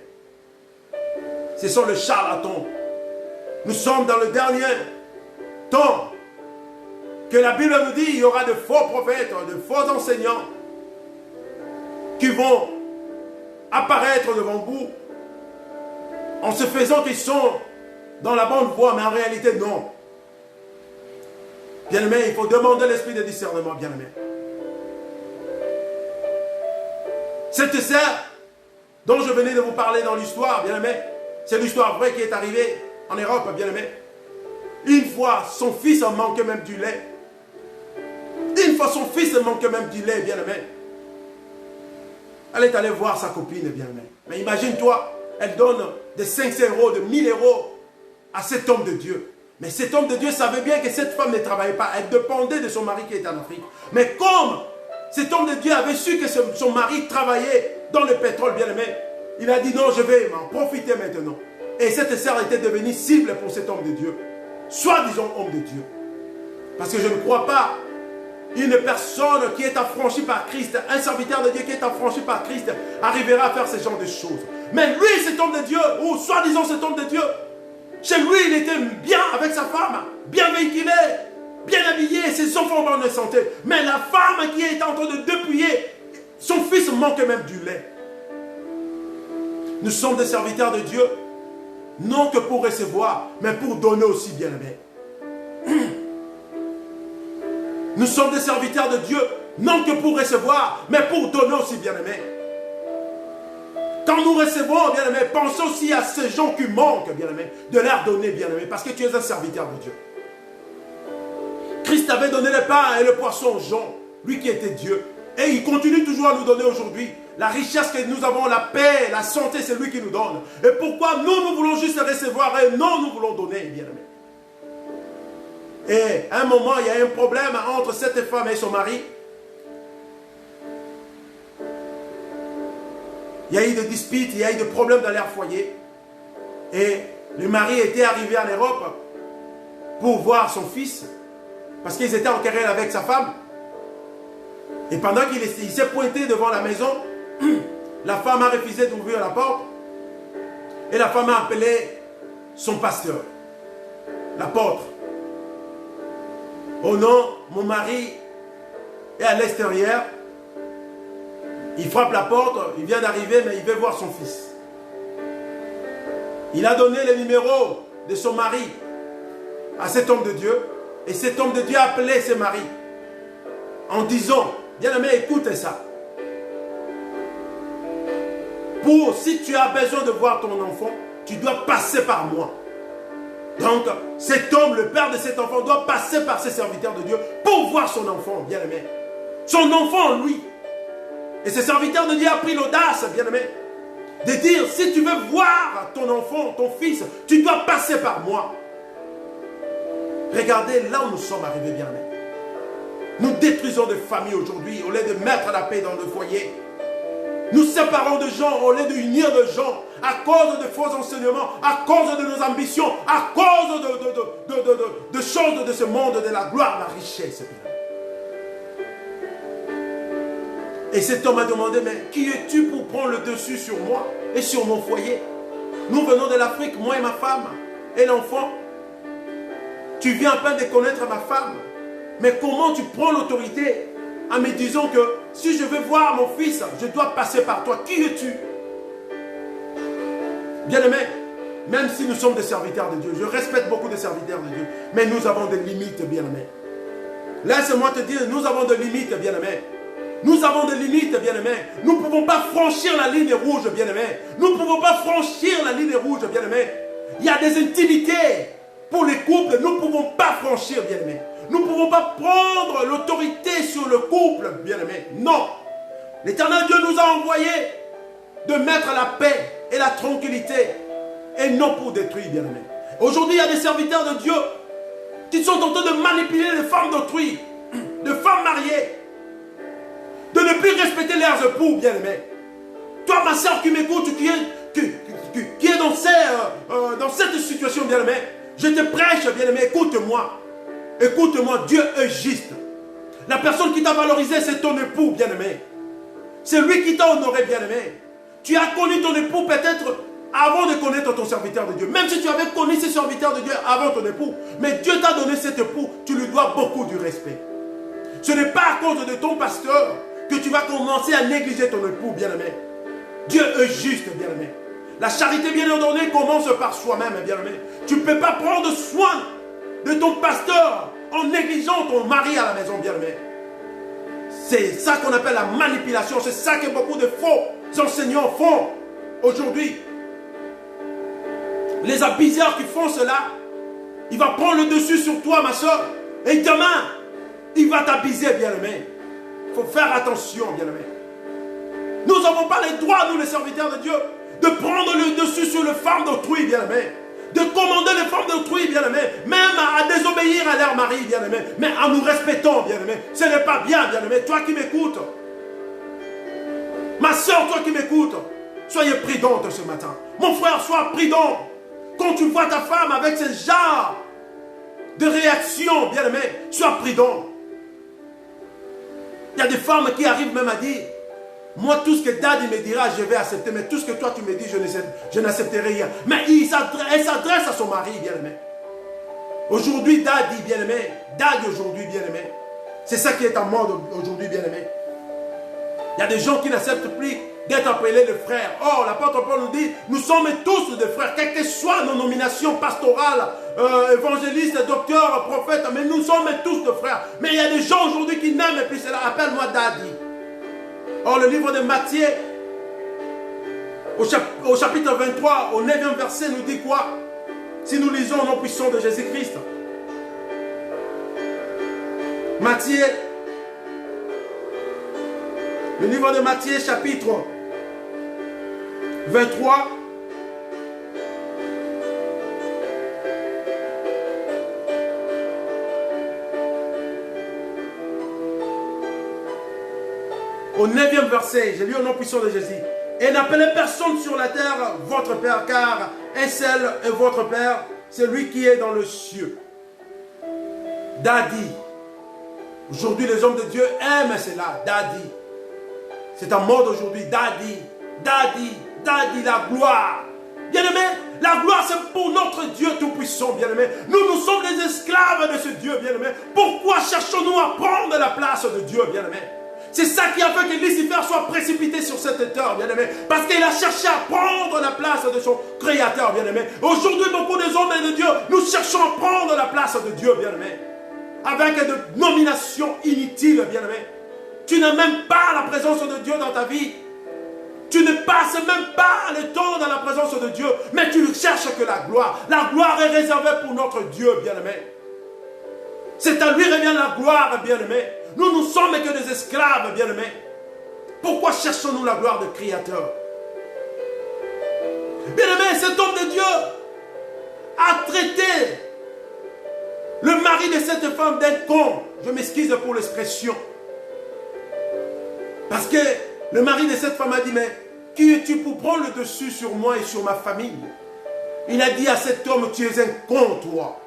Ce sont les charlatans. Nous sommes dans le dernier temps que la Bible nous dit, il y aura de faux prophètes, de faux enseignants qui vont apparaître devant vous en se faisant qu'ils sont dans la bonne voie, mais en réalité, non. Bien-aimé, il faut demander l'esprit de discernement, bien-aimé. Cette sœur dont je venais de vous parler dans l'histoire, bien-aimé, c'est l'histoire vraie qui est arrivée en Europe, bien-aimé. Une fois, son fils en manquait même du lait. Une fois, son fils manquait même du lait, bien-aimé. Elle est allée voir sa copine, bien-aimé. Mais imagine-toi, elle donne des 500 euros, de 1000 euros à cet homme de Dieu. Mais cet homme de Dieu savait bien que cette femme ne travaillait pas. Elle dépendait de son mari qui était en Afrique. Mais comme cet homme de Dieu avait su que son mari travaillait dans le pétrole, bien-aimé, il a dit non, je vais m'en profiter maintenant. Et cette sœur était devenue cible pour cet homme de Dieu. Soi-disant homme de Dieu. Parce que je ne crois pas une personne qui est affranchie par Christ, un serviteur de Dieu qui est affranchi par Christ, arrivera à faire ce genre de choses. Mais lui, cet homme de Dieu, ou soi-disant cet homme de Dieu, chez lui, il était bien avec sa femme, bien véhiculé, bien habillé, ses enfants en bonne santé. Mais la femme qui est en train de dépouiller, son fils manque même du lait. Nous sommes des serviteurs de Dieu, non que pour recevoir, mais pour donner aussi, bien-aimé. Nous sommes des serviteurs de Dieu, non que pour recevoir, mais pour donner aussi, bien-aimé. Quand nous recevons, bien-aimé, pensons aussi à ces gens qui manquent, bien-aimé, de leur donner, bien-aimé, parce que tu es un serviteur de Dieu. Christ avait donné le pain et le poisson aux gens, lui qui était Dieu. Et il continue toujours à nous donner aujourd'hui. La richesse que nous avons, la paix, la santé, c'est lui qui nous donne. Et pourquoi nous voulons juste recevoir et non, nous voulons donner, bien-aimé. Et à un moment, il y a un problème entre cette femme et son mari. Il y a eu des disputes, il y a eu des problèmes dans leur foyer. Et le mari était arrivé en Europe pour voir son fils, parce qu'ils étaient en querelle avec sa femme. Et pendant qu'il s'est pointé devant la maison, la femme a refusé d'ouvrir la porte. Et la femme a appelé son pasteur, l'apôtre. Oh non, mon mari est à l'extérieur. Il frappe la porte, il vient d'arriver, mais il veut voir son fils. Il a donné le numéro de son mari à cet homme de Dieu. Et cet homme de Dieu a appelé ses maris en disant, bien-aimé, écoute ça. Si tu as besoin de voir ton enfant, tu dois passer par moi. Donc, cet homme, le père de cet enfant, doit passer par ses serviteurs de Dieu pour voir son enfant, bien-aimé. son enfant en lui. Et ce serviteur de Dieu a pris l'audace, bien-aimé, de dire, si tu veux voir ton enfant, ton fils, tu dois passer par moi. Regardez là où nous sommes arrivés, bien-aimés. Nous détruisons des familles aujourd'hui au lieu de mettre la paix dans le foyer. Nous séparons de gens au lieu d'unir de gens à cause de faux enseignements, à cause de nos ambitions, à cause de choses de ce monde, de la gloire, de la richesse. Et cet homme a demandé, mais qui es-tu pour prendre le dessus sur moi et sur mon foyer? Nous venons de l'Afrique, moi et ma femme et l'enfant. Tu viens à peine de connaître ma femme. Mais comment tu prends l'autorité en me disant que si je veux voir mon fils, je dois passer par toi? Qui es-tu? Bien-aimé, même si nous sommes des serviteurs de Dieu, je respecte beaucoup des serviteurs de Dieu, mais nous avons des limites, bien-aimé. Laisse-moi te dire, nous avons des limites, bien-aimé. Nous avons des limites, bien-aimé. Nous ne pouvons pas franchir la ligne rouge, bien-aimé. Nous ne pouvons pas franchir la ligne rouge, bien-aimé. Il y a des intimités pour les couples, nous ne pouvons pas franchir, bien-aimé. Nous ne pouvons pas prendre l'autorité sur le couple, bien-aimé. Non. L'Éternel Dieu nous a envoyé de mettre la paix et la tranquillité et non pour détruire, bien-aimé. Aujourd'hui, il y a des serviteurs de Dieu qui sont en train de manipuler les femmes d'autrui, de femmes mariées, de ne plus respecter leurs époux, bien-aimé. Toi, ma soeur qui m'écoute, qui est dans cette situation, bien-aimé, je te prêche, bien-aimé, écoute-moi. Écoute-moi, Dieu est juste. La personne qui t'a valorisé, c'est ton époux, bien-aimé. C'est lui qui t'a honoré, bien-aimé. Tu as connu ton époux peut-être avant de connaître ton serviteur de Dieu. Même si tu avais connu ce serviteur de Dieu avant ton époux. Mais Dieu t'a donné cet époux, tu lui dois beaucoup du respect. Ce n'est pas à cause de ton pasteur que tu vas commencer à négliger ton époux, bien-aimé. Dieu est juste, bien-aimé. La charité bien ordonnée commence par soi-même, bien-aimé. Tu ne peux pas prendre soin de ton pasteur en négligeant ton mari à la maison, bien-aimé. C'est ça qu'on appelle la manipulation. C'est ça que beaucoup de faux enseignants font aujourd'hui. Les abuseurs qui font cela, il va prendre le dessus sur toi, ma soeur. Et demain, il va t'abuser, bien-aimé. Il faut faire attention, bien-aimé. Nous n'avons pas les droits, nous les serviteurs de Dieu, de prendre le dessus sur les femmes d'autrui, bien-aimé. De commander les femmes d'autrui, bien-aimé. Même à désobéir à leur mari, bien-aimé. Mais en nous respectant, bien-aimé. Ce n'est pas bien, bien-aimé. Toi qui m'écoutes. Ma soeur, toi qui m'écoutes. Soyez prudente ce matin. Mon frère, sois prudent. Quand tu vois ta femme avec ce genre de réaction, bien-aimé, sois prudent. Il y a des femmes qui arrivent même à dire, moi tout ce que Daddy me dira, je vais accepter, mais tout ce que toi tu me dis, je n'accepterai rien. Mais elle s'adresse à son mari, bien-aimé. Aujourd'hui, Daddy, bien-aimé, Daddy aujourd'hui, bien-aimé. C'est ça qui est en mode aujourd'hui, bien-aimé. Il y a des gens qui n'acceptent plus d'être appelés les frères. Or, l'apôtre Paul nous dit, nous sommes tous des frères, quelles que soient nos nominations pastorales, évangélistes, docteurs, prophètes, mais nous sommes tous des frères. Mais il y a des gens aujourd'hui qui n'aiment plus cela. Appelle-moi Daddy. Or, le livre de Matthieu, au chapitre 23, au 9e verset, nous dit quoi? Si nous lisons au nom puissant de Jésus-Christ. Matthieu, le livre de Matthieu, chapitre 23. Au 9e verset, j'ai lu au nom puissant de Jésus. Et n'appelez personne sur la terre votre Père, car un seul est votre Père, celui qui est dans le cieux. Daddy. Aujourd'hui, les hommes de Dieu aiment cela. Daddy. C'est en mode aujourd'hui. Daddy. Daddy. Daddy, la gloire. Bien-aimé, la gloire c'est pour notre Dieu tout-puissant, bien-aimé. Nous sommes les esclaves de ce Dieu, bien-aimé. Pourquoi cherchons-nous à prendre la place de Dieu, bien-aimé? C'est ça qui a fait que Lucifer soit précipité sur cette terre, bien-aimé. Parce qu'il a cherché à prendre la place de son Créateur, bien-aimé. Aujourd'hui, beaucoup des hommes et de Dieu, nous cherchons à prendre la place de Dieu, bien-aimé. Avec des nominations inutiles, bien-aimé. Tu n'as même pas la présence de Dieu dans ta vie. Tu ne passes même pas le temps dans la présence de Dieu. Mais tu ne cherches que la gloire. La gloire est réservée pour notre Dieu, bien-aimé. C'est à lui revient la gloire, bien-aimé. Nous ne sommes que des esclaves, bien-aimés. Pourquoi cherchons-nous la gloire du Créateur? Bien-aimé, cet homme de Dieu a traité le mari de cette femme d'un con. Je m'excuse pour l'expression. Parce que le mari de cette femme a dit, mais qui es-tu pour prendre le dessus sur moi et sur ma famille? Il a dit à cet homme, tu es un con, toi.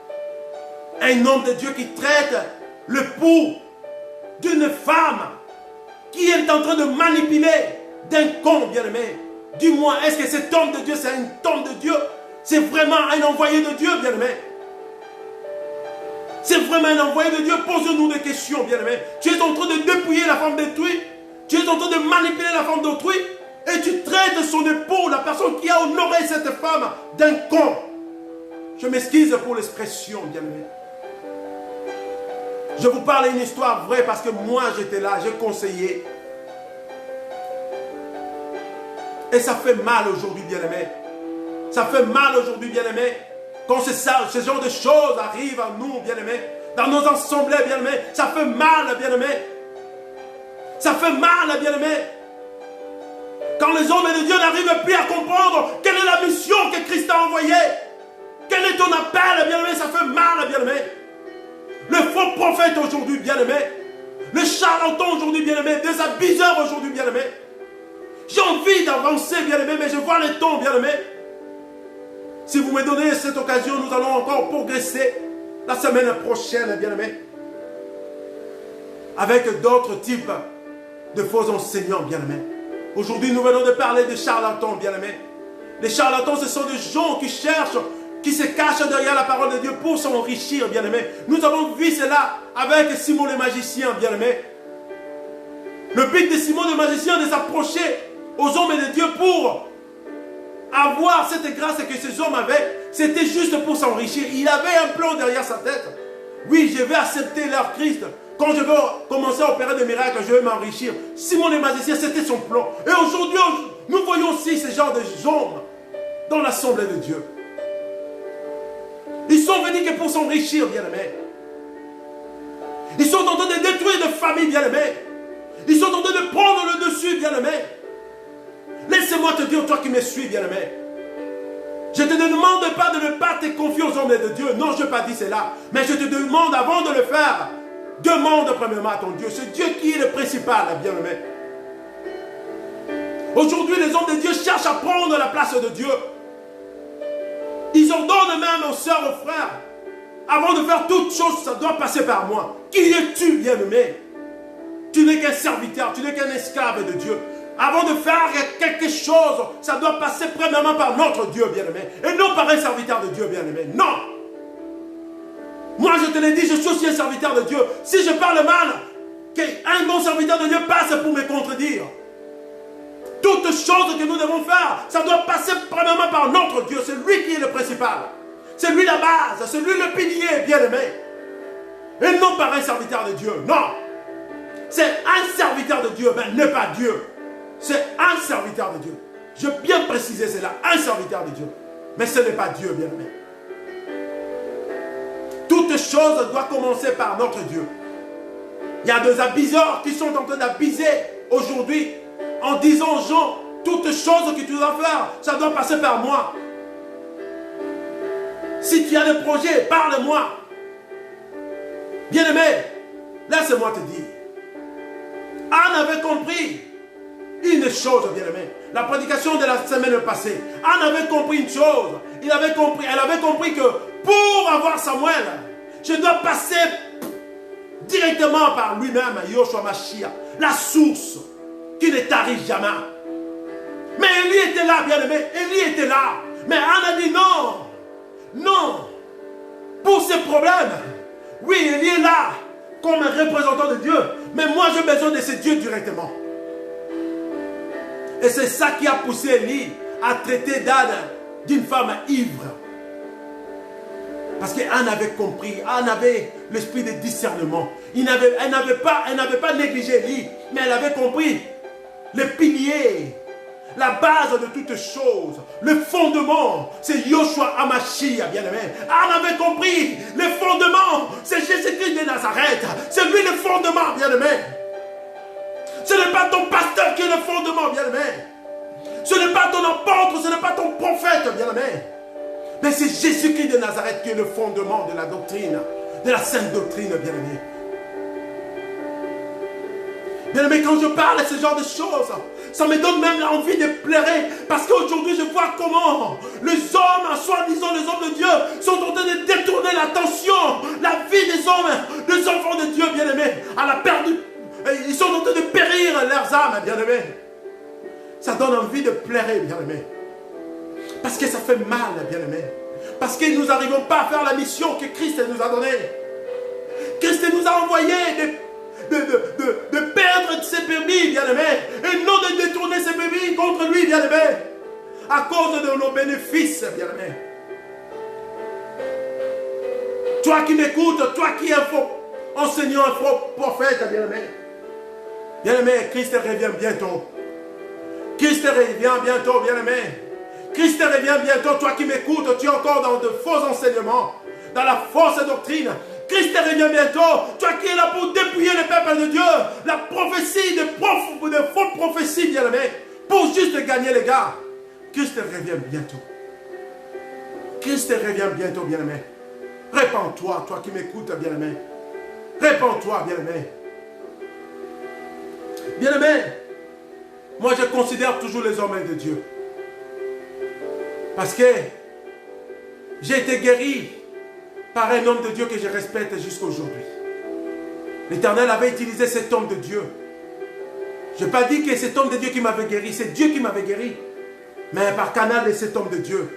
Un homme de Dieu qui traite le pouls d'une femme qui est en train de manipuler d'un con, bien-aimé. Dis-moi, est-ce que cet homme de Dieu, c'est un homme de Dieu? C'est vraiment un envoyé de Dieu, bien-aimé? C'est vraiment un envoyé de Dieu? Pose-nous des questions, bien-aimé. Tu es en train de dépouiller la femme d'autrui. Tu es en train de manipuler la femme d'autrui. Et tu traites son époux, la personne qui a honoré cette femme, d'un con. Je m'excuse pour l'expression, bien-aimé. Je vous parle une histoire vraie parce que moi j'étais là, j'ai conseillé. Et ça fait mal aujourd'hui, bien-aimé. Ça fait mal aujourd'hui, bien-aimé. Quand ce genre de choses arrivent à nous, bien-aimé. Dans nos assemblées, bien-aimé. Ça fait mal, bien-aimé. Ça fait mal, bien-aimé. Quand les hommes de Dieu n'arrivent plus à comprendre quelle est la mission que Christ a envoyée. Quel est ton appel, bien-aimé. Ça fait mal, bien-aimé. Le faux prophète aujourd'hui, bien-aimé. Le charlatan aujourd'hui, bien-aimé. Des abuseurs aujourd'hui, bien-aimé. J'ai envie d'avancer, bien-aimé, mais je vois le temps, bien-aimé. Si vous me donnez cette occasion, nous allons encore progresser la semaine prochaine, bien-aimé. Avec d'autres types de faux enseignants, bien-aimé. Aujourd'hui, nous venons de parler de charlatans, bien-aimé. Les charlatans, ce sont des gens qui cherchent, qui se cachent derrière la parole de Dieu pour s'enrichir, bien-aimé. Nous avons vu cela avec Simon le magicien, bien-aimé. Le but de Simon le magicien de s'approcher aux hommes de Dieu pour avoir cette grâce que ces hommes avaient, c'était juste pour s'enrichir. Il avait un plan derrière sa tête. Oui, je vais accepter leur Christ. Quand je vais commencer à opérer des miracles, je vais m'enrichir. Simon le magicien, c'était son plan. Et aujourd'hui, nous voyons aussi ce genre de hommes dans l'assemblée de Dieu. Ils sont venus que pour s'enrichir, bien-aimés. Ils sont en train de détruire des familles, bien-aimés. Ils sont en train de prendre le dessus, bien-aimés. Laisse-moi te dire, toi qui me suis, bien-aimé. Je ne te demande pas de ne pas te confier aux hommes de Dieu. Non, je n'ai pas dit cela. Mais je te demande, avant de le faire, demande premièrement à ton Dieu. C'est Dieu qui est le principal, bien-aimé. Aujourd'hui, les hommes de Dieu cherchent à prendre la place de Dieu. Ils ordonnent même aux sœurs, aux frères. Avant de faire toute chose, ça doit passer par moi. Qui es-tu, bien-aimé? Tu n'es qu'un serviteur, tu n'es qu'un esclave de Dieu. Avant de faire quelque chose, ça doit passer premièrement par notre Dieu, bien-aimé. Et non par un serviteur de Dieu, bien-aimé. Non. Moi, je te l'ai dit, je suis aussi un serviteur de Dieu. Si je parle mal, qu'un bon serviteur de Dieu passe pour me contredire. Toutes choses que nous devons faire, ça doit passer premièrement par notre Dieu. C'est lui qui est le principal. C'est lui la base, c'est lui le pilier, bien-aimé. Et non par un serviteur de Dieu. Non. C'est un serviteur de Dieu, mais n'est pas Dieu. C'est un serviteur de Dieu. Je veux bien préciser cela, un serviteur de Dieu. Mais ce n'est pas Dieu, bien-aimé. Toutes choses doivent commencer par notre Dieu. Il y a des abuseurs qui sont en train d'abuser aujourd'hui en disant aux gens, toutes choses que tu dois faire, ça doit passer par moi. Si tu as des projets, parle-moi. Bien-aimé, laisse-moi te dire. Anne avait compris une chose, bien-aimé. La prédication de la semaine passée. Anne avait compris une chose. Elle avait compris que pour avoir Samuel, je dois passer directement par lui-même, Yoshua Mashiach, la source qui ne tarit jamais. Mais Élie était là, bien-aimé. Élie était là. Mais Anne a dit non. Non. Pour ces problèmes, oui, Élie est là comme un représentant de Dieu. Mais moi, j'ai besoin de ce Dieu directement. Et c'est ça qui a poussé Élie à traiter d'Anne d'une femme ivre. Parce qu'Anne avait compris, Anne avait l'esprit de discernement. Elle n'avait pas négligé Élie, mais elle avait compris le pilier, La base de toutes choses, le fondement, c'est Yoshua Hamashiach, bien-aimé. Ah, on avait compris, le fondement, c'est Jésus-Christ de Nazareth. C'est lui le fondement, bien-aimé. Ce n'est pas ton pasteur qui est le fondement, bien-aimé. Ce n'est pas ton apôtre, ce n'est pas ton prophète, bien-aimé. Mais c'est Jésus-Christ de Nazareth qui est le fondement de la doctrine, de la sainte doctrine, bien-aimé. Bien-aimé, quand je parle de ce genre de choses, ça me donne même l'envie de pleurer. Parce qu'aujourd'hui, je vois comment les hommes, soi-disant les hommes de Dieu, sont en train de détourner l'attention, la vie des hommes, des enfants de Dieu, bien-aimés, à la perte. Ils sont en train de périr leurs âmes, bien-aimés. Ça donne envie de pleurer, bien-aimés. Parce que ça fait mal, bien-aimés. Parce que nous n'arrivons pas à faire la mission que Christ nous a donnée. Christ nous a envoyé de perdre ses bébés, bien-aimés, et non de détourner ses bébés contre lui, bien-aimés, à cause de nos bénéfices, bien-aimés. Toi qui m'écoutes, toi qui es un faux enseignant, un faux prophète, bien-aimé. Bien-aimé, Christ revient bientôt. Christ revient bientôt, bien-aimé. Christ revient bientôt. Toi qui m'écoutes, tu es encore dans de faux enseignements, dans la fausse doctrine. Christ revient bientôt. Toi qui es là pour dépouiller le peuple de Dieu, la prophétie, de fausses prophéties, bien-aimé, pour juste gagner les gars. Christ revient bientôt. Christ revient bientôt, bien-aimé. Répands-toi, toi qui m'écoutes, bien-aimé. Répands-toi, bien-aimé. Bien-aimé, moi je considère toujours les hommes de Dieu. Parce que j'ai été guéri par un homme de Dieu que je respecte jusqu'à aujourd'hui. L'Éternel avait utilisé cet homme de Dieu. Je n'ai pas dit que cet homme de Dieu qui m'avait guéri, c'est Dieu qui m'avait guéri. Mais par canal de cet homme de Dieu.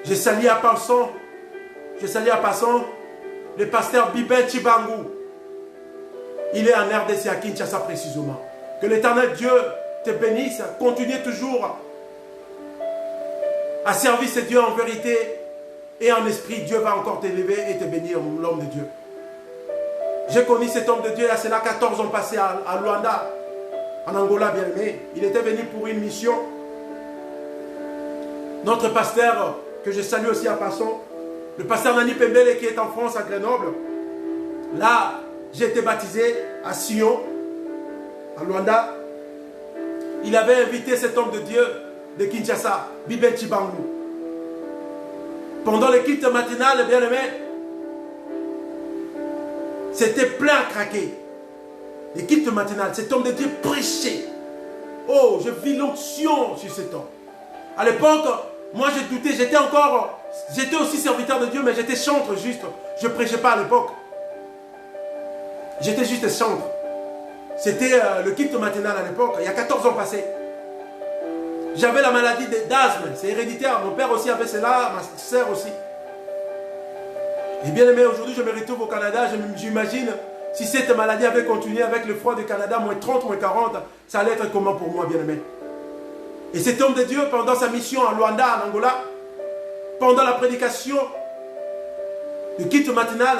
Je salue à passant le pasteur Bibin Chibangu. Il est en RDC à Kinshasa précisément. Que l'Éternel Dieu te bénisse. Continue toujours à servir ce Dieu en vérité et en esprit. Dieu va encore t'élever et te bénir, l'homme de Dieu. J'ai connu cet homme de Dieu, il y a cela 14 ans passés à Luanda, en Angola, bien aimé. Il était venu pour une mission. Notre pasteur, que je salue aussi à passant, le pasteur Nani Pembele qui est en France, à Grenoble. Là, j'ai été baptisé à Sion, à Luanda. Il avait invité cet homme de Dieu de Kinshasa, Bibin Chibangu. Pendant le culte matinal, bien aimé, c'était plein à craquer. Le culte matinal, cet homme de Dieu prêchait. Oh, je vis l'onction sur cet homme. À l'époque, moi je doutais, j'étais aussi serviteur de Dieu, mais j'étais chantre juste. Je ne prêchais pas à l'époque. J'étais juste chantre. C'était le culte matinal à l'époque, il y a 14 ans passés. J'avais la maladie d'asthme, c'est héréditaire. Mon père aussi avait cela, ma soeur aussi. Et bien aimé, aujourd'hui je me retrouve au Canada, j'imagine si cette maladie avait continué avec le froid du Canada, moins 30, moins 40, ça allait être comment pour moi, bien aimé. Et cet homme de Dieu, pendant sa mission à Luanda, en Angola, pendant la prédication du culte matinal,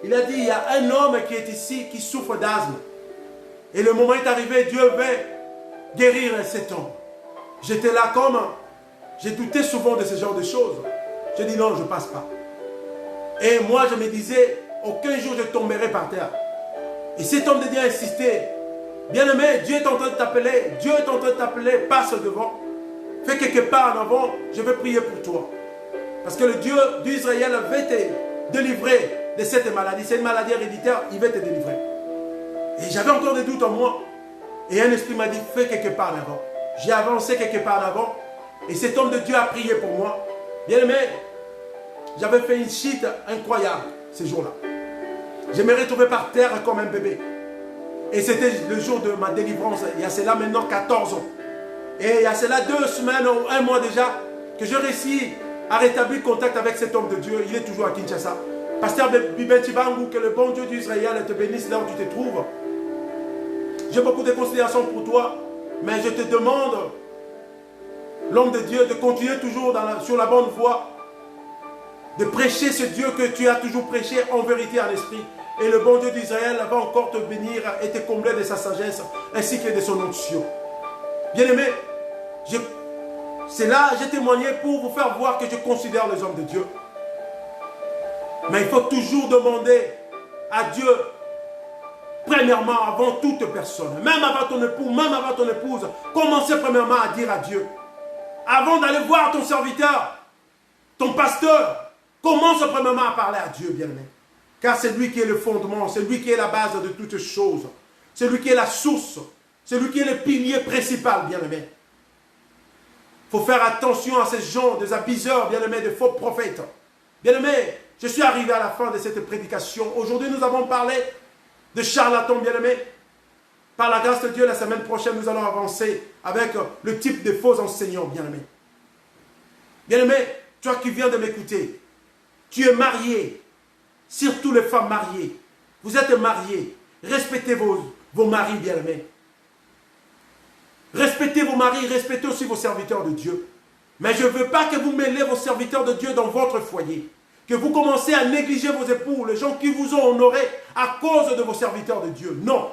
il a dit, il y a un homme qui est ici, qui souffre d'asthme. Et le moment est arrivé, Dieu veut guérir cet homme. J'étais là comme, j'ai douté souvent de ce genre de choses. J'ai dit non, je ne passe pas. Et moi je me disais, aucun jour je tomberai par terre. Et cet homme de Dieu a insisté. Bien-aimé, Dieu est en train de t'appeler. Dieu est en train de t'appeler, passe devant. Fais quelque part en avant, je vais prier pour toi. Parce que le Dieu d'Israël va te délivrer de cette maladie. C'est une maladie héréditaire, il va te délivrer. Et j'avais encore des doutes en moi. Et un esprit m'a dit, fais quelque part en avant. J'ai avancé quelque part en avant. Et cet homme de Dieu a prié pour moi. Bien-aimé, j'avais fait une chute incroyable ce jour-là. Je me retrouvais par terre comme un bébé. Et c'était le jour de ma délivrance. Il y a cela maintenant 14 ans. Et il y a cela 2 semaines ou 1 mois déjà que je réussis à rétablir contact avec cet homme de Dieu. Il est toujours à Kinshasa. Pasteur Bibin Chibangu, que le bon Dieu d'Israël te bénisse là où tu te trouves. J'ai beaucoup de considération pour toi. Mais je te demande, l'homme de Dieu, de continuer toujours sur la bonne voie. De prêcher ce Dieu que tu as toujours prêché en vérité, en esprit. Et le bon Dieu d'Israël va encore te bénir et te combler de sa sagesse ainsi que de son onction. Bien-aimé, C'est là, j'ai témoigné pour vous faire voir que je considère les hommes de Dieu. Mais il faut toujours demander à Dieu, premièrement, avant toute personne, même avant ton époux, même avant ton épouse, commencez premièrement à dire à Dieu. Avant d'aller voir ton serviteur, ton pasteur, commence premièrement à parler à Dieu, bien-aimé. Car c'est lui qui est le fondement, c'est lui qui est la base de toutes choses. C'est lui qui est la source, c'est lui qui est le pilier principal, bien-aimé. Il faut faire attention à ces gens, des abuseurs, bien-aimés, des faux prophètes. Bien-aimé, je suis arrivé à la fin de cette prédication. Aujourd'hui, nous avons parlé de charlatans, bien-aimés. Par la grâce de Dieu, la semaine prochaine, nous allons avancer avec le type de faux enseignants, bien-aimés. Bien-aimé, toi qui viens de m'écouter, tu es marié, surtout les femmes mariées. Vous êtes mariés, respectez vos maris, bien-aimés. Respectez vos maris, respectez aussi vos serviteurs de Dieu. Mais je ne veux pas que vous mêlez vos serviteurs de Dieu dans votre foyer. Que vous commencez à négliger vos époux, les gens qui vous ont honoré à cause de vos serviteurs de Dieu. Non.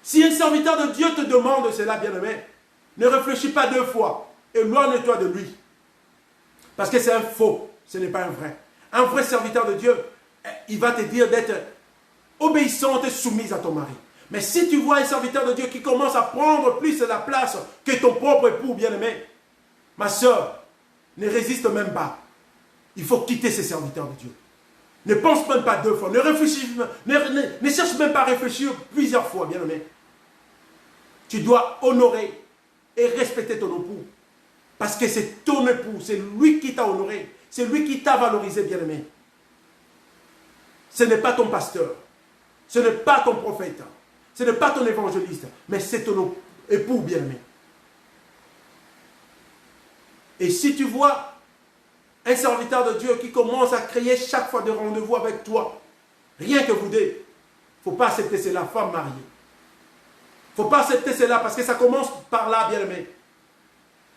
Si un serviteur de Dieu te demande cela, bien-aimé, ne réfléchis pas 2 fois. Éloigne-toi de lui. Parce que c'est un faux, ce n'est pas un vrai. Un vrai serviteur de Dieu, il va te dire d'être obéissante et soumise à ton mari. Mais si tu vois un serviteur de Dieu qui commence à prendre plus la place que ton propre époux, bien-aimé, ma soeur, ne résiste même pas. Il faut quitter ces serviteurs de Dieu. Ne pense même pas 2 fois. Ne cherche même pas à réfléchir plusieurs fois, bien-aimé. Tu dois honorer et respecter ton époux. Parce que c'est ton époux, c'est lui qui t'a honoré. C'est lui qui t'a valorisé, bien-aimé. Ce n'est pas ton pasteur. Ce n'est pas ton prophète. Ce n'est pas ton évangéliste. Mais c'est ton époux, bien-aimé. Et si tu vois un serviteur de Dieu qui commence à créer chaque fois des rendez-vous avec toi, rien que vous deux, il ne faut pas accepter cela, femme mariée. Il ne faut pas accepter cela parce que ça commence par là, bien-aimé.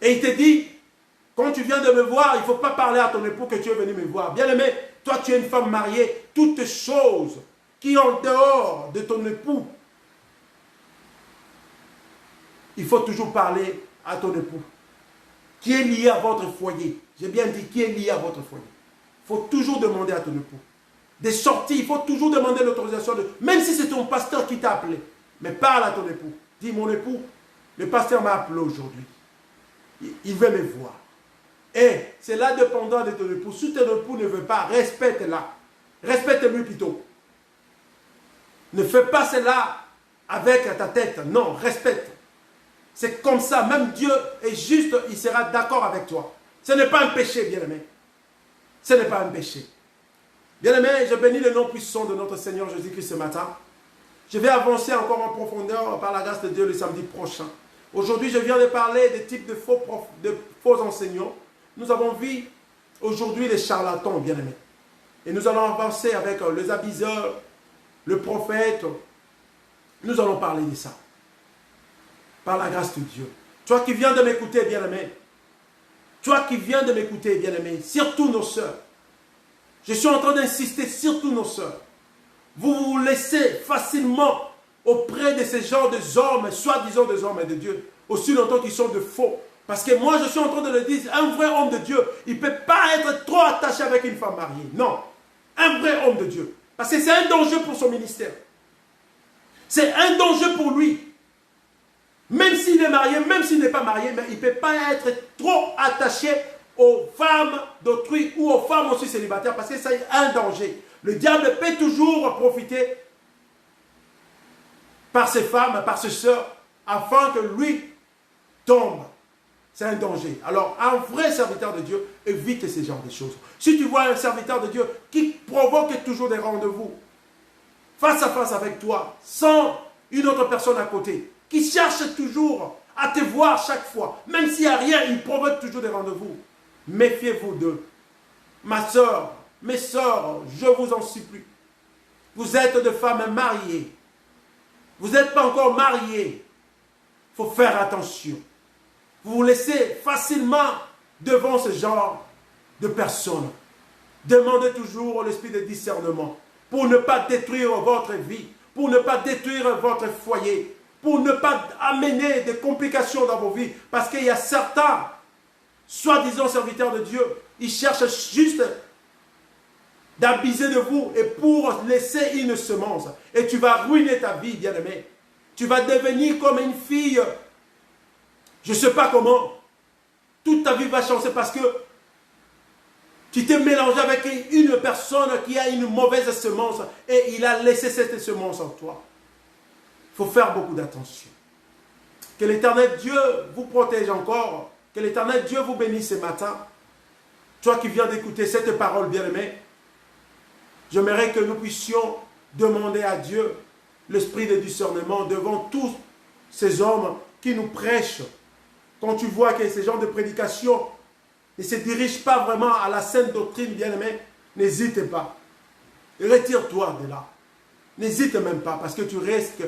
Et il te dit, quand tu viens de me voir, il ne faut pas parler à ton époux que tu es venu me voir. Bien-aimé, toi tu es une femme mariée, toutes choses qui sont en dehors de ton époux, il faut toujours parler à ton époux, qui est lié à votre foyer. J'ai bien dit, qui est lié à votre foyer. Il faut toujours demander à ton époux. Des sorties, il faut toujours demander l'autorisation de... Même si c'est ton pasteur qui t'a appelé, mais parle à ton époux. Dis, mon époux, le pasteur m'a appelé aujourd'hui. Il veut me voir. Et c'est là dépendant de ton époux. Si ton époux ne veut pas, respecte-la. Respecte-lui plutôt. Ne fais pas cela avec ta tête. Non, respecte. C'est comme ça. Même Dieu est juste, il sera d'accord avec toi. Ce n'est pas un péché, bien-aimé. Ce n'est pas un péché. Bien-aimé, je bénis le nom puissant de notre Seigneur Jésus-Christ ce matin. Je vais avancer encore en profondeur par la grâce de Dieu le samedi prochain. Aujourd'hui, je viens de parler des types de faux enseignants. Nous avons vu aujourd'hui les charlatans, bien-aimés. Et nous allons avancer avec les abuseurs, le prophète. Nous allons parler de ça. Par la grâce de Dieu. Toi qui viens de m'écouter, bien-aimé. Toi qui viens de m'écouter, bien-aimé. Surtout nos sœurs. Je suis en train d'insister, surtout nos sœurs. Vous vous laissez facilement auprès de ces genres d'hommes, soi-disant des hommes et de Dieu, aussi longtemps qu'ils sont de faux. Parce que moi, je suis en train de le dire, un vrai homme de Dieu, il ne peut pas être trop attaché avec une femme mariée. Non. Un vrai homme de Dieu. Parce que c'est un danger pour son ministère. C'est un danger pour lui. Même s'il est marié, même s'il n'est pas marié, mais il ne peut pas être trop attaché aux femmes d'autrui ou aux femmes aussi célibataires parce que c'est un danger. Le diable peut toujours profiter par ses femmes, par ses sœurs, afin que lui tombe. C'est un danger. Alors, un vrai serviteur de Dieu évite ce genre de choses. Si tu vois un serviteur de Dieu qui provoque toujours des rendez-vous face à face avec toi, sans une autre personne à côté, qui cherche toujours à te voir chaque fois, même s'il n'y a rien, il provoque toujours des rendez-vous. Méfiez-vous d'eux. Ma soeur, mes soeurs, je vous en supplie. Vous êtes des femmes mariées. Vous n'êtes pas encore mariées. Il faut faire attention. Vous vous laissez facilement devant ce genre de personnes. Demandez toujours l'esprit de discernement pour ne pas détruire votre vie, pour ne pas détruire votre foyer. pour ne pas amener des complications dans vos vies. Parce qu'il y a certains, soi-disant serviteurs de Dieu, ils cherchent juste d'abuser de vous et pour laisser une semence. Et tu vas ruiner ta vie, bien-aimé. Tu vas devenir comme une fille, je ne sais pas comment. Toute ta vie va changer parce que tu t'es mélangé avec une personne qui a une mauvaise semence et il a laissé cette semence en toi. Il faut faire beaucoup d'attention. Que l'Éternel Dieu vous protège encore. Que l'Éternel Dieu vous bénisse ce matin. Toi qui viens d'écouter cette parole, bien-aimé, j'aimerais que nous puissions demander à Dieu l'esprit de discernement devant tous ces hommes qui nous prêchent. Quand tu vois que ces gens de prédication ne se dirigent pas vraiment à la sainte doctrine, bien-aimé, n'hésite pas. Retire-toi de là. N'hésite même pas parce que tu risques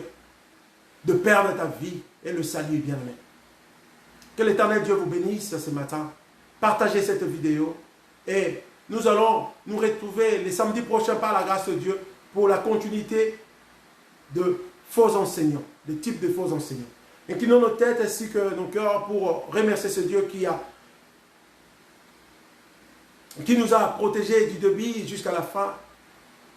de perdre ta vie et le salut, bien-aimé. Que l'Éternel Dieu vous bénisse ce matin. Partagez cette vidéo et nous allons nous retrouver les samedis prochains par la grâce de Dieu pour la continuité de faux enseignants, des types de faux enseignants. Inclinons nos têtes ainsi que nos cœurs pour remercier ce Dieu qui nous a protégés du début jusqu'à la fin.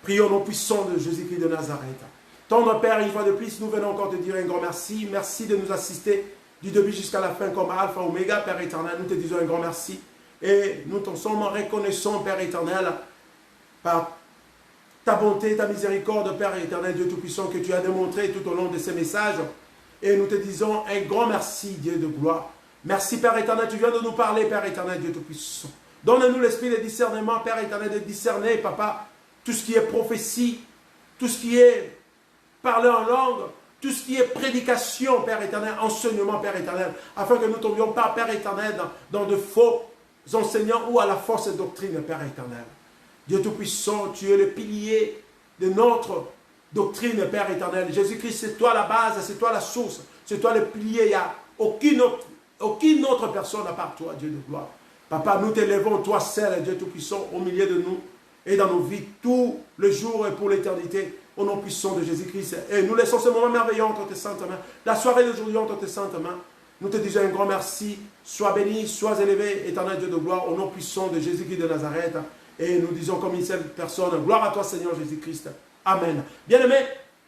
Prions au nom puissant de Jésus-Christ de Nazareth. Tendre Père, une fois de plus, nous venons encore te dire un grand merci. Merci de nous assister du début jusqu'à la fin comme Alpha, Oméga, Père éternel. Nous te disons un grand merci. Et nous t'en sommes reconnaissants, Père éternel, par ta bonté, ta miséricorde, Père éternel, Dieu Tout-Puissant, que tu as démontré tout au long de ces messages. Et nous te disons un grand merci, Dieu de gloire. Merci, Père éternel, tu viens de nous parler, Père éternel, Dieu Tout-Puissant. Donne-nous l'esprit de discernement, Père éternel, de discerner, Papa, tout ce qui est prophétie, tout ce qui est parler en langue, tout ce qui est prédication, Père éternel, enseignement, Père éternel, afin que nous ne tombions pas, Père éternel, dans de faux enseignants ou à la fausse doctrine, Père éternel. Dieu Tout-Puissant, tu es le pilier de notre doctrine, Père éternel. Jésus-Christ, c'est toi la base, c'est toi la source, c'est toi le pilier. Il n'y a aucune autre personne à part toi, Dieu de gloire. Papa, nous t'élèvons, toi seul, Dieu Tout-Puissant, au milieu de nous et dans nos vies, tous les jours et pour l'éternité, au nom puissant de Jésus-Christ. Et nous laissons ce moment merveilleux entre tes saintes mains. La soirée d'aujourd'hui entre tes saintes mains. Nous te disons un grand merci. Sois béni, sois élevé, éternel Dieu de gloire, au nom puissant de Jésus-Christ de Nazareth. Et nous disons comme une seule personne, gloire à toi Seigneur Jésus-Christ. Amen. Bien-aimés,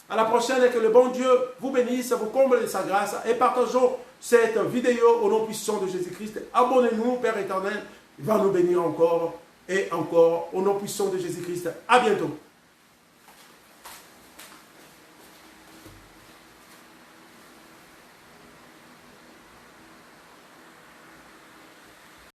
à la prochaine et que le bon Dieu vous bénisse, vous comble de sa grâce et partageons cette vidéo au nom puissant de Jésus-Christ. Abonnez-nous, Père éternel, il va nous bénir encore et encore au nom puissant de Jésus-Christ. À bientôt.